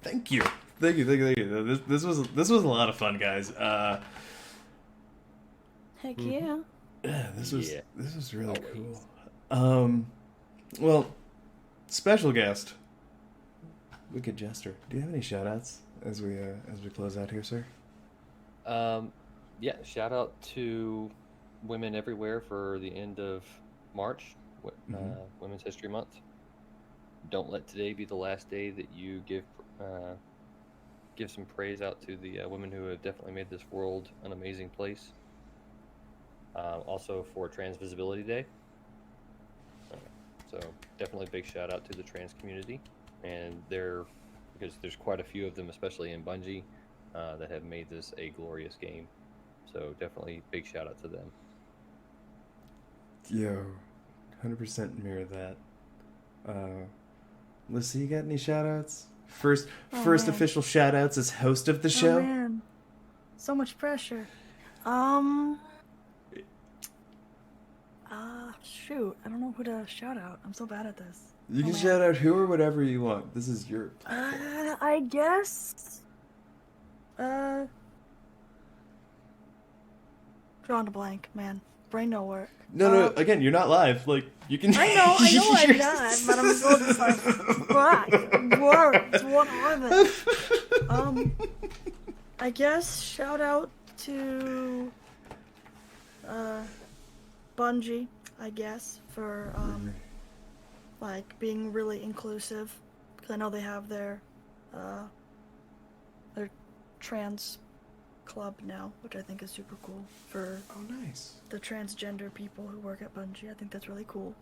Thank you. This was a lot of fun, guys. Heck yeah. Yeah, this was really Always. cool. Well, special guest, WykidJestr. Do you have any shout-outs as we close out here, sir? Yeah, shout out to women everywhere for the end of March, Women's History Month. Don't let today be the last day that you give some praise out to the women who have definitely made this world an amazing place. Also for Trans Visibility Day. So definitely a big shout out to the trans community, and because there's quite a few of them, especially in Bungie, that have made this a glorious game. So definitely big shout out to them. Yo, 100% mirror that. Lucy, you got any shout-outs? First man. official shout-outs as host of the show? Oh man, so much pressure. Shoot, I don't know who to shout out. I'm so bad at this. You can man. shout out who or whatever you want. This is your... I guess. Drawing a blank, man. Brain no work. No, again, you're not live. Like, you can... I know I'm not, but I'm still just like, fuck, words, what are they? I guess shout out to, Bungie, I guess, for, like, being really inclusive, because I know they have their trans club now, which I think is super cool for nice. the transgender people who work at Bungie. I think that's really cool.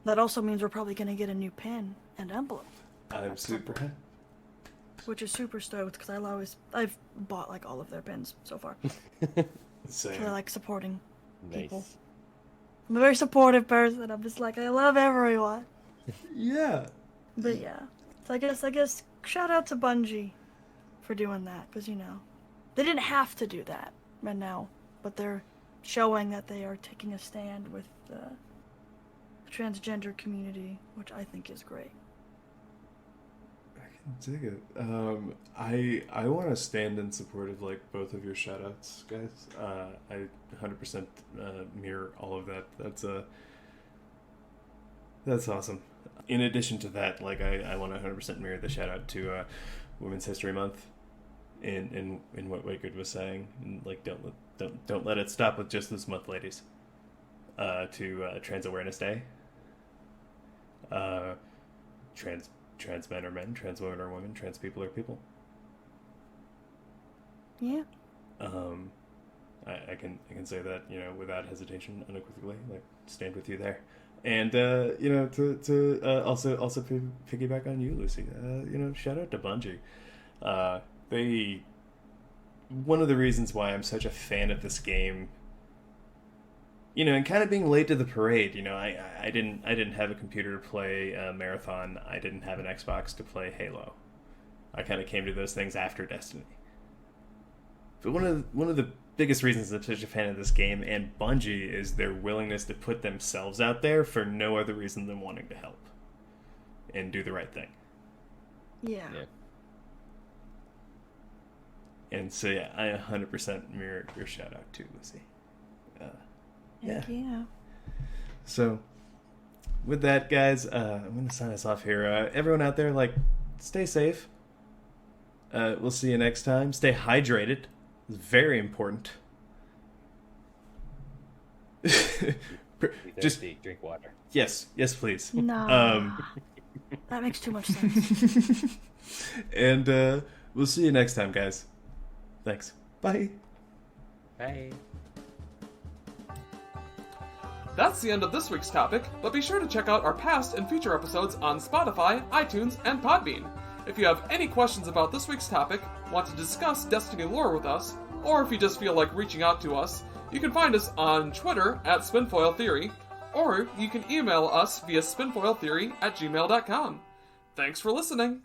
That also means we're probably going to get a new pin and emblem, I'm super... which is super stoked because I've bought like all of their pins so far. So Same. they're like supporting people. Nice. I'm a very supportive person. I'm just like, I love everyone. Yeah. But yeah, so I guess shout out to Bungie for doing that, because they didn't have to do that right now, but they're showing that they are taking a stand with the transgender community, which I think is great. I can dig it. I want to stand in support of like both of your shoutouts, guys. I 100% mirror all of that. That's awesome. In addition to that, like I want to 100% mirror the shout out to Women's History Month. In what Wykid was saying, and like don't let it stop with just this month, ladies. To Trans Awareness Day. Trans men are men, trans women are women, trans people are people. Yeah. I can say that without hesitation, unequivocally, like stand with you there. And to also piggyback on you, Lucy. Shout out to Bungie. One of the reasons why I'm such a fan of this game, and kind of being late to the parade, I didn't have a computer to play Marathon. I didn't have an Xbox to play Halo. I kind of came to those things after Destiny. But one of the biggest reasons I'm such a fan of this game and Bungie is their willingness to put themselves out there for no other reason than wanting to help and do the right thing. Yeah. And so, yeah, I 100% mirror your shout out too, Lucy. Yeah. So, with that, guys, I'm going to sign us off here. Everyone out there, stay safe. We'll see you next time. Stay hydrated. It's very important. Just drink water. yes, please. No. That makes too much sense. And we'll see you next time, guys. Thanks. Bye. Bye. That's the end of this week's topic, but be sure to check out our past and future episodes on Spotify, iTunes, and Podbean. If you have any questions about this week's topic, want to discuss Destiny lore with us, or if you just feel like reaching out to us, you can find us on Twitter at Spinfoil Theory, or you can email us via spinfoiltheory@gmail.com. Thanks for listening!